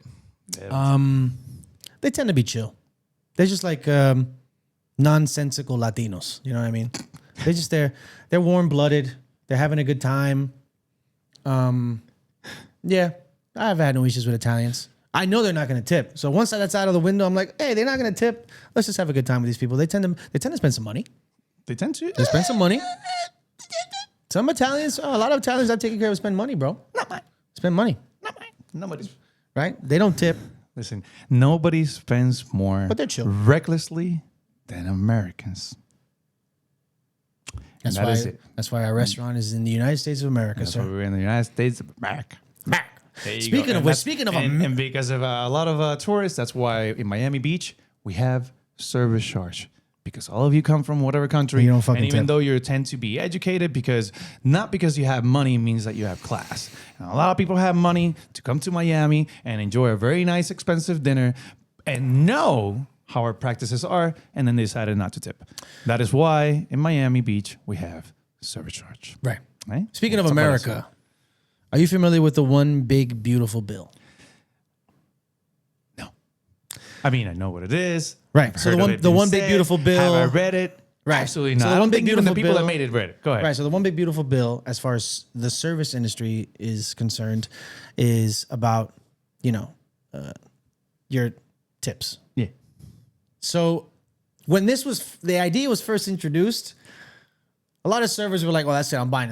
They tend to be chill. They're just like nonsensical Latinos. You know what I mean? They're warm blooded. They're having a good time. Yeah, I've had no issues with Italians. I know they're not going to tip. So once that's out of the window, I'm like, hey, they're not going to tip. Let's just have a good time with these people. They tend to spend some money. They tend to. They spend some money. Some Italians, a lot of Italians I've taken care of spend money, bro. Not mine. Spend money, Not mine. Nobody's. right? They don't tip. Listen, nobody spends more But they're chill. recklessly than Americans. That's that why. is it. That's why our restaurant is in the United States of America, That's why sir. we're in the United States of America. There you go. Speaking of And which, that's- speaking of and because of a lot of tourists, that's why in Miami Beach we have service charge. Because all of you come from whatever country, You don't fucking and even tip. though you tend to be educated, because not because you have money means that you have class. And a lot of people have money to come to Miami and enjoy a very nice, expensive dinner, and know how our practices are, and then they decided not to tip. That is why in Miami Beach we have service charge. right. Right? Speaking of That's what I said. America, are you familiar with the One Big Beautiful Bill? No. I mean, I know what it is. Right. I've So heard the of one- it the being One Big said. Beautiful Bill- Have I read it? Right. Absolutely So not. the I One don't Big think even the Beautiful people that Bill- made it read it. Go ahead. Right. So the One Big Beautiful Bill, as far as the service industry is concerned, is about, your tips. Yeah. So when the idea was first introduced, a lot of servers were like, "Well, that's it. I'm buying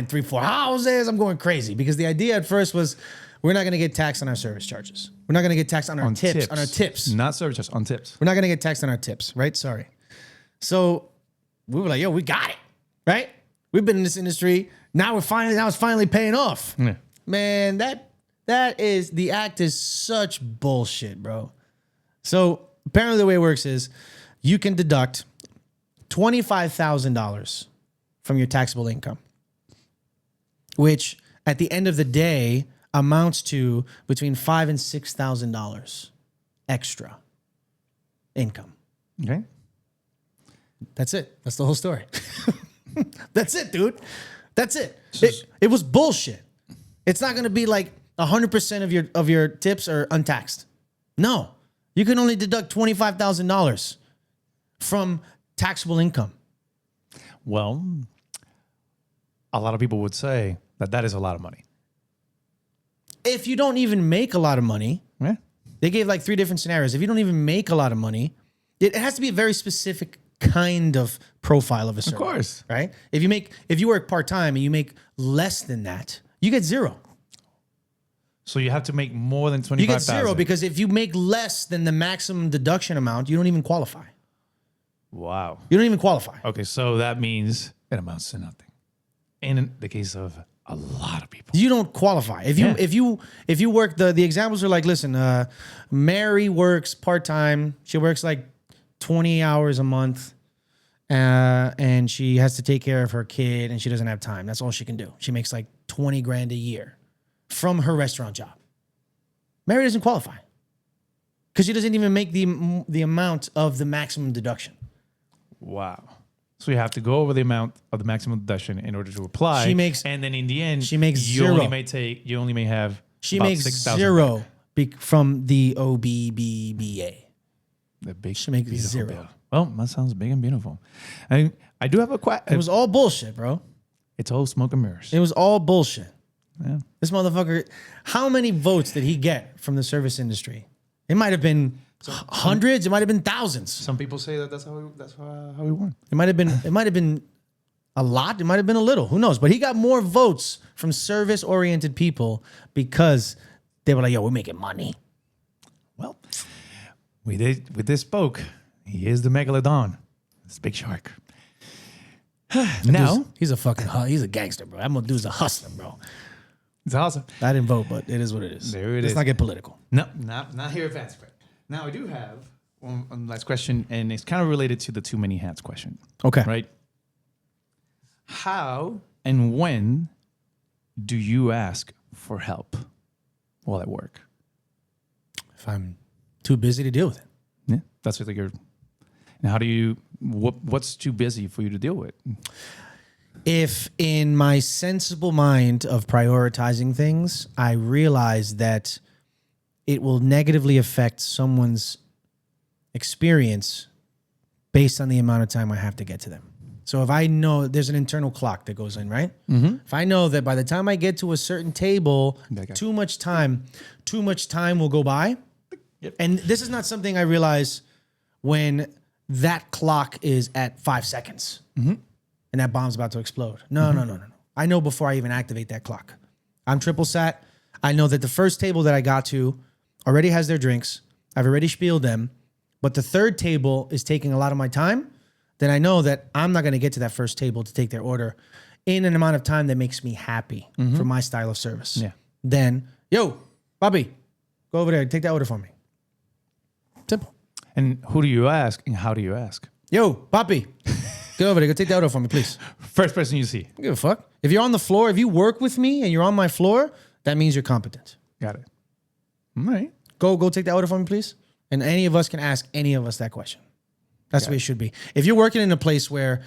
3-4 houses. I'm going crazy." Because the idea at first was, we're not going to get taxed on our service charges. We're not going to get taxed on our tips. On our tips. Not service charge, on tips. We're not going to get taxed on our tips, right? Sorry. So we were like, "Yo, we got it, right? We've been in this industry. Now it's finally paying off." Yeah. Man, that is, the act is such bullshit, bro. So apparently the way it works is you can deduct $25,000 from your taxable income, which at the end of the day amounts to between $5,000 and $6,000 extra income. Okay. That's it. That's the whole story. That's it, dude. That's it. So- It was bullshit. It's not going to be like 100% of your tips are untaxed. No, you can only deduct $25,000 from taxable income. Well, a lot of people would say that is a lot of money. If you don't even make a lot of money, Yeah. they gave like 3 different scenarios. If you don't even make a lot of money, it has to be a very specific kind of profile of a server. Of course. Right? If you work part-time and you make less than that, you get 0. So you have to make more than 25,000. You get 0 because if you make less than the maximum deduction amount, you don't even qualify. Wow. You don't even qualify. Okay, so that means it amounts to nothing. In the case of a lot of people. You don't qualify. If you work, the examples are like, listen, Mary works part-time. She works like 20 hours a month. And she has to take care of her kid and she doesn't have time. That's all she can do. She makes like 20 grand a year from her restaurant job. Mary doesn't qualify because she doesn't even make the amount of the maximum deduction. Wow. So you have to go over the amount of the maximum deduction in order to apply. And then in the end, she makes you 0. You only may have She about makes 6,000 0 from the OBBBA. The big She makes beautiful 0. bill. Well, that sounds big and beautiful. I do have a question. It was all bullshit, bro. It's all smoke and mirrors. It was all bullshit. Yeah. This motherfucker, how many votes did he get from the service industry? It might have been hundreds. It might have been thousands. Some people say that that's how we won. It might have been a lot. It might have been a little. Who knows? But he got more votes from service-oriented people because they were like, "Yo, we're making money." Well, we did spoke. He is the megalodon. It's a big shark. Now he's a gangster, bro. I'm gonna do is a hustler, bro. it's awesome. I didn't vote, but it is what it is. There it Let's is. not get political. No, not here at FancyBread. Now I do have one last question, and it's kind of related to the too many hats question. Okay. Right? How and when do you ask for help while at work? If I'm too busy to deal with it. Yeah, that's what you're. And how do you? What's too busy for you to deal with? If in my sensible mind of prioritizing things, I realize that it will negatively affect someone's experience based on the amount of time I have to get to them. So if I know there's an internal clock that goes in, right? Mm-hmm. If I know that by the time I get to a certain table, too much time will go by. Yep. And this is not something I realize when that clock is at 5 seconds and that bomb's about to explode. No. I know before I even activate that clock. I'm triple sat. I know that the first table that I got to already has their drinks. I've already spieled them. But the third table is taking a lot of my time. Then I know that I'm not going to get to that first table to take their order in an amount of time that makes me happy for my style of service. Yeah. Then, yo, Bobby, go over there and take that order for me. Simple. And who do you ask and how do you ask? Yo, Papi, go over there. Go take that order for me, please. First person you see. I don't give a fuck. If you're on the floor, if you work with me and you're on my floor, that means you're competent. Got it. All right. Go take that order for me, please. And any of us can ask any of us that question. That's the way it should be. If you're working in a place where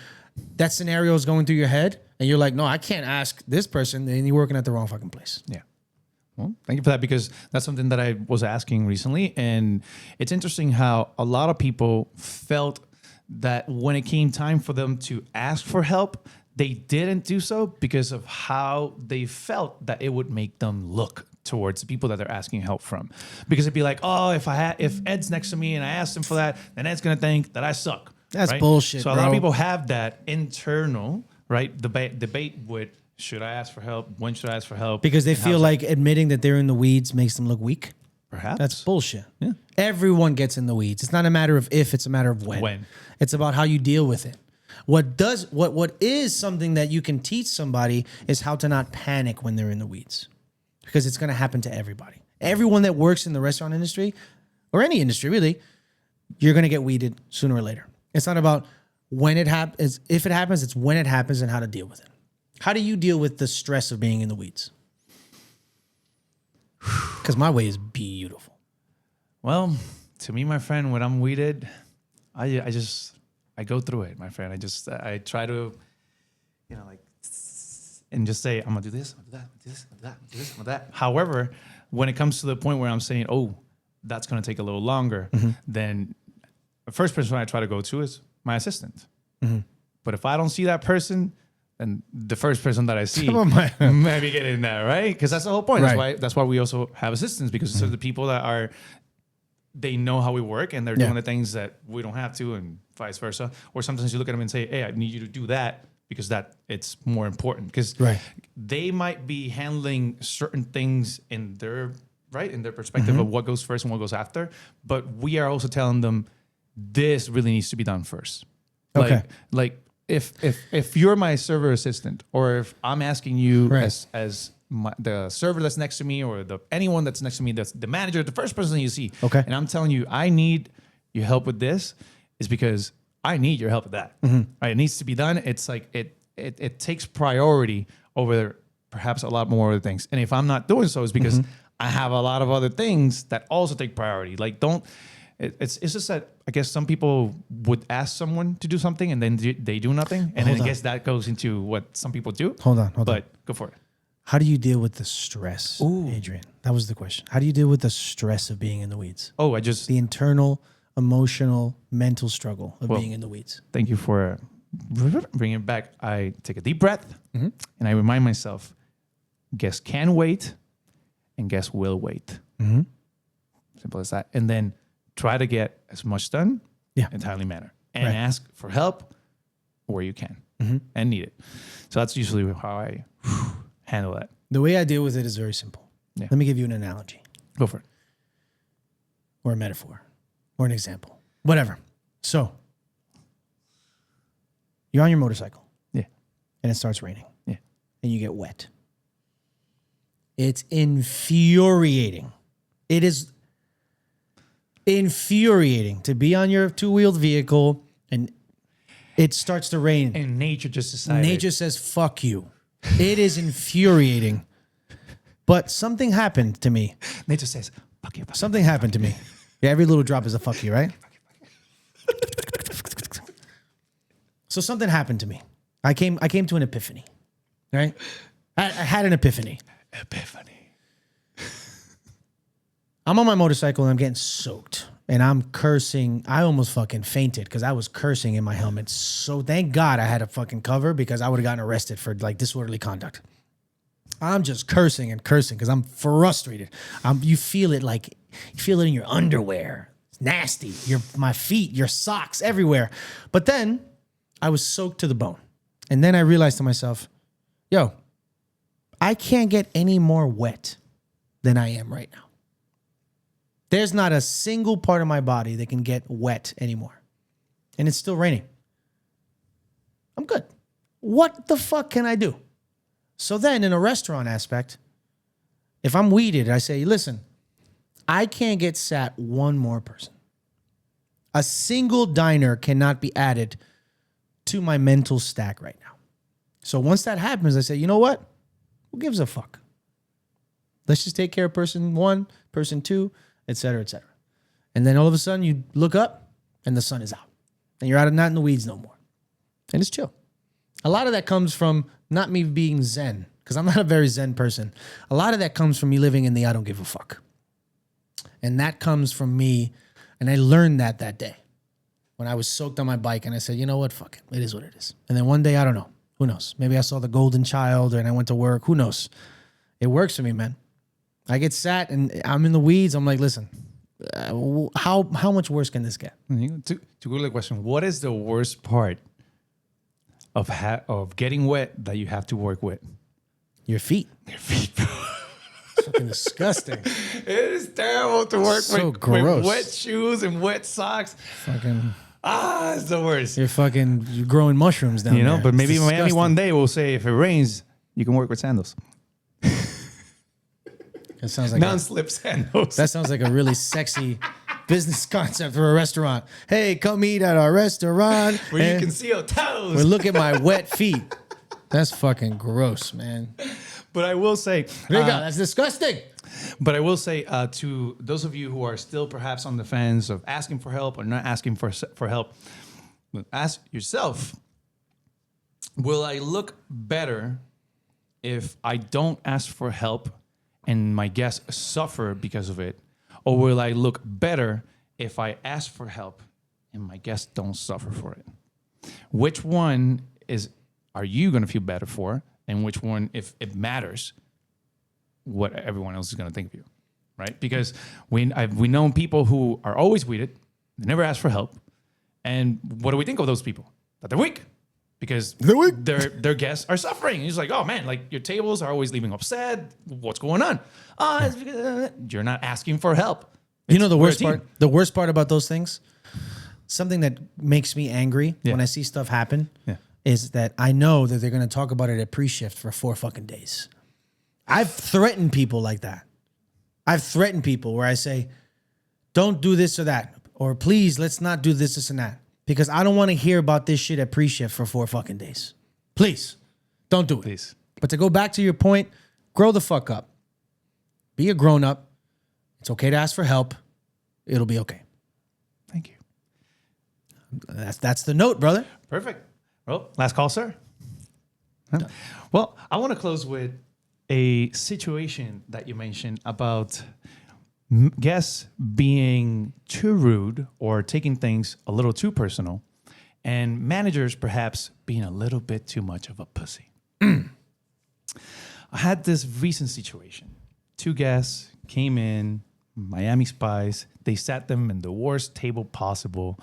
that scenario is going through your head and you're like, no, I can't ask this person, then you're working at the wrong fucking place. Yeah. Well, thank you for that, because that's something that I was asking recently. And it's interesting how a lot of people felt that when it came time for them to ask for help, they didn't do so because of how they felt that it would make them look towards the people that they're asking help from. Because it'd be like, oh, if Ed's next to me and I asked him for that, then Ed's going to think that I suck. That's right? bullshit, So a lot of people have that internal, right, debate with, should I ask for help? When should I ask for help? Because they feel like admitting that they're in the weeds makes them look weak. Perhaps. That's bullshit. Yeah. Everyone gets in the weeds. It's not a matter of if, it's a matter of when. It's about how you deal with it. What is something that you can teach somebody is how to not panic when they're in the weeds. Because it's going to happen to everybody. Everyone that works in the restaurant industry, or any industry really, you're going to get weeded sooner or later. It's not about when it happens. If it happens, it's when it happens and how to deal with it. How do you deal with the stress of being in the weeds? Because my way is beautiful. Well, to me, my friend, when I'm weeded, I go through it, my friend. I try to, and just say, I'm gonna do this, I'm gonna do that, I'm gonna do this, I'm gonna do that, I'm gonna do this, I'm gonna do that. However, when it comes to the point where I'm saying, oh, that's gonna take a little longer, then the first person I try to go to is my assistant. But if I don't see that person, then the first person that I see maybe get in there, right? Because that's the whole point. Right. That's why we also have assistants, because those are the people that they know how we work and they're doing the things that we don't have to, and vice versa. Or sometimes you look at them and say, hey, I need you to do that because it's more important. Because they might be handling certain things in their perspective of what goes first and what goes after. But we are also telling them this really needs to be done first. Okay. Like if you're my server assistant, or if I'm asking you as the server that's next to me, or anyone that's next to me, that's the manager, the first person you see, and I'm telling you, I need your help with this, is because I need your help with that. Right? It needs to be done. It's like it takes priority over perhaps a lot more other things. And if I'm not doing so, it's because I have a lot of other things that also take priority. Like it's just that I guess some people would ask someone to do something and then they do nothing. And then I guess that goes into what some people do. Hold on. But go for it. How do you deal with the stress, Adrian? That was the question. How do you deal with the stress of being in the weeds? Oh, the internal emotional, mental struggle of being in the weeds. Thank you for bringing it back. I take a deep breath and I remind myself, guess can wait and guess will wait. Simple as that. And then try to get as much done in a timely manner. And ask for help where you can and need it. So that's usually how I handle that. The way I deal with it is very simple. Yeah. Let me give you an analogy. Go for it. Or a metaphor. Or an example. Whatever. So, you're on your motorcycle. Yeah. And it starts raining. Yeah. And you get wet. It's infuriating. It is infuriating to be on your two-wheeled vehicle and it starts to rain. And nature just decided. Nature says, fuck you. It is infuriating. But something happened to me. Nature says, fuck you. Something happened to me. Yeah, every little drop is a fuck you, right? So something happened to me. I came to an epiphany, right? I had an epiphany. Epiphany. I'm on my motorcycle and I'm getting soaked and I'm cursing. I almost fucking fainted because I was cursing in my helmet. So thank God I had a fucking cover because I would have gotten arrested for like disorderly conduct. I'm just cursing and cursing because I'm frustrated. You feel it in your underwear. It's nasty. My feet, your socks, everywhere. But then I was soaked to the bone. And then I realized to myself, yo, I can't get any more wet than I am right now. There's not a single part of my body that can get wet anymore. And it's still raining. I'm good. What the fuck can I do? So then in a restaurant aspect, if I'm weeded, I say, listen, I can't get sat one more person. A single diner cannot be added to my mental stack right now. So once that happens, I say, you know what? Who gives a fuck? Let's just take care of person one, person two, et cetera, et cetera. And then all of a sudden you look up and the sun is out. And you're not in the weeds no more. And it's chill. A lot of that comes from not me being zen, because I'm not a very zen person. A lot of that comes from me living in the I don't give a fuck. And that comes from me, and I learned that day when I was soaked on my bike and I said, you know what, fuck it. It is what it is. And then one day, I don't know. Who knows? Maybe I saw the golden child and I went to work. Who knows? It works for me, man. I get sat and I'm in the weeds. I'm like, listen, how much worse can this get? To Google the question, what is the worst part of getting wet that you have to work with? Your feet. Your feet, bro. It's fucking disgusting. It is terrible to work with wet shoes and wet socks. Fucking. It's the worst. You're growing mushrooms down there. But maybe Miami one day will say, if it rains, you can work with sandals. That sounds like non-slip sandals. That sounds like a really sexy business concept for a restaurant. Hey, come eat at our restaurant where you can see your toes. Well, look at my wet feet. That's fucking gross, man. But I will say, that's disgusting. But I will say to those of you who are still perhaps on the fence of asking for help or not asking for help, ask yourself, will I look better if I don't ask for help and my guests suffer because of it? Or will I look better if I ask for help and my guests don't suffer for it? Which one are you going to feel better for? And which one, if it matters, what everyone else is going to think of you, right? Because we know people who are always weeded, they never ask for help. And what do we think of those people? That they're weak. Because their guests are suffering. He's like, oh man, like your tables are always leaving upset. What's going on? It's because you're not asking for help. You know the worst part? The worst part about those things, something that makes me angry when I see stuff happen, is that I know that they're going to talk about it at pre-shift for 4 fucking days. I've threatened people like that. I've threatened people where I say, don't do this or that, or please let's not do this and that. Because I don't want to hear about this shit at pre-shift for 4 fucking days. Please, don't do it. Please. But to go back to your point, grow the fuck up. Be a grown-up. It's okay to ask for help. It'll be okay. Thank you. That's the note, brother. Perfect. Well, last call, sir. Huh? Well, I want to close with a situation that you mentioned about guests being too rude or taking things a little too personal, and managers perhaps being a little bit too much of a pussy. I had this recent situation. 2 guests came in, Miami Spice. They sat them in the worst table possible.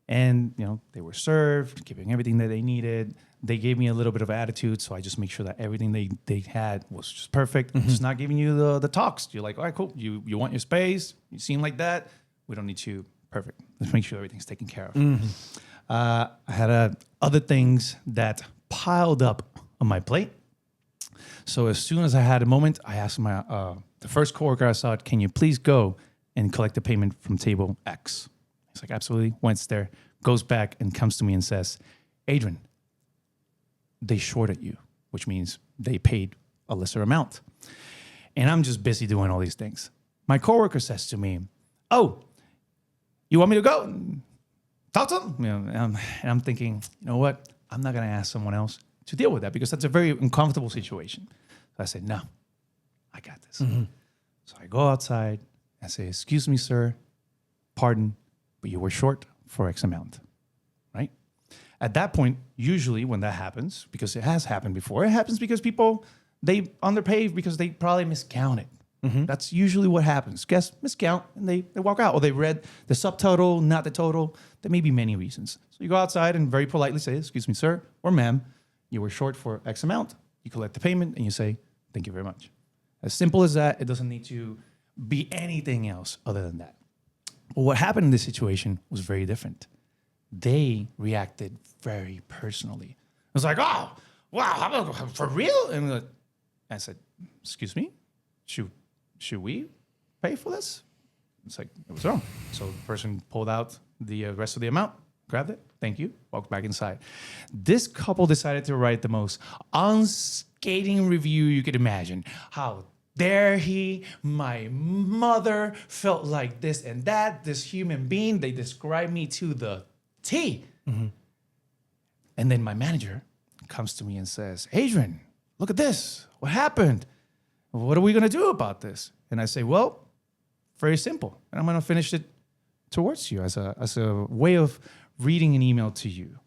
And, they were served, giving everything that they needed. They gave me a little bit of attitude, so I just make sure that everything they had was just perfect. Just not giving you the talks. You're like, all right, cool. You want your space. You seem like that. We don't need you. Perfect. Let's make sure everything's taken care of. I had other things that piled up on my plate. So as soon as I had a moment, I asked the first coworker I saw, can you please go and collect the payment from table X? He's like, absolutely. Went there, goes back and comes to me and says, Adrian, they shorted you, which means they paid a lesser amount. And I'm just busy doing all these things. My coworker says to me, oh, you want me to go and talk to them? And I'm thinking, you know what? I'm not going to ask someone else to deal with that because that's a very uncomfortable situation. So I said, no, I got this. So I go outside and say, excuse me, sir, pardon, but you were short for X amount, right? At that point, usually when that happens, because it has happened before, it happens because people, they underpay because they probably miscounted. That's usually what happens. Guests miscount and they walk out, or they read the subtotal, not the total. There may be many reasons. So you go outside and very politely say, excuse me, sir, or ma'am, you were short for X amount. You collect the payment and you say, thank you very much. As simple as that. It doesn't need to be anything else other than that. But what happened in this situation was very different. They reacted very personally. It was like, oh, wow, for real? And I said, excuse me, should we pay for this? It's like, it was wrong. So the person pulled out the rest of the amount, grabbed it, thank you, walked back inside. This couple decided to write the most unscathing review you could imagine. How dare he? My mother felt like this and that. This human being, they described me to the T. And then my manager comes to me and says, Adrian, look at this. What happened? What are we going to do about this? And I say, well, very simple. And I'm going to finish it towards you as a way of reading an email to you.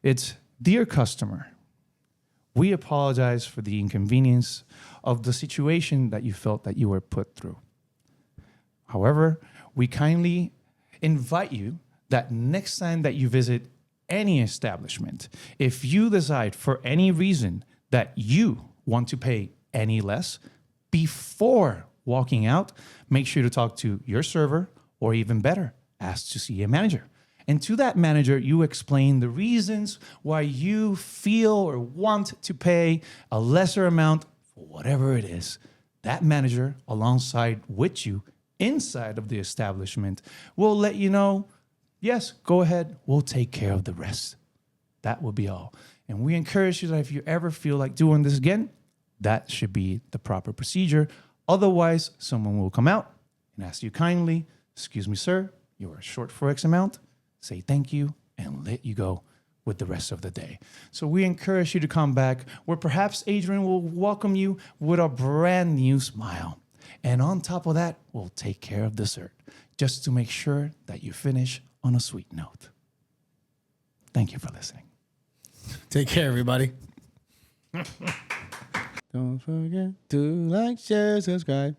It's, dear customer, we apologize for the inconvenience of the situation that you felt that you were put through. However, we kindly invite you that next time that you visit any establishment, if you decide for any reason that you want to pay any less, before walking out, make sure to talk to your server, or even better, ask to see a manager. And to that manager, you explain the reasons why you feel or want to pay a lesser amount for whatever it is. That manager, alongside with you inside of the establishment, will let you know, yes, go ahead, we'll take care of the rest. That will be all. And we encourage you that if you ever feel like doing this again, that should be the proper procedure. Otherwise, someone will come out and ask you kindly, excuse me, sir, you are short for X amount. Say thank you and let you go with the rest of the day. So we encourage you to come back, where perhaps Adrian will welcome you with a brand new smile. And on top of that, we'll take care of dessert, just to make sure that you finish on a sweet note. Thank you for listening. Take care, everybody. Don't forget to like, share, subscribe.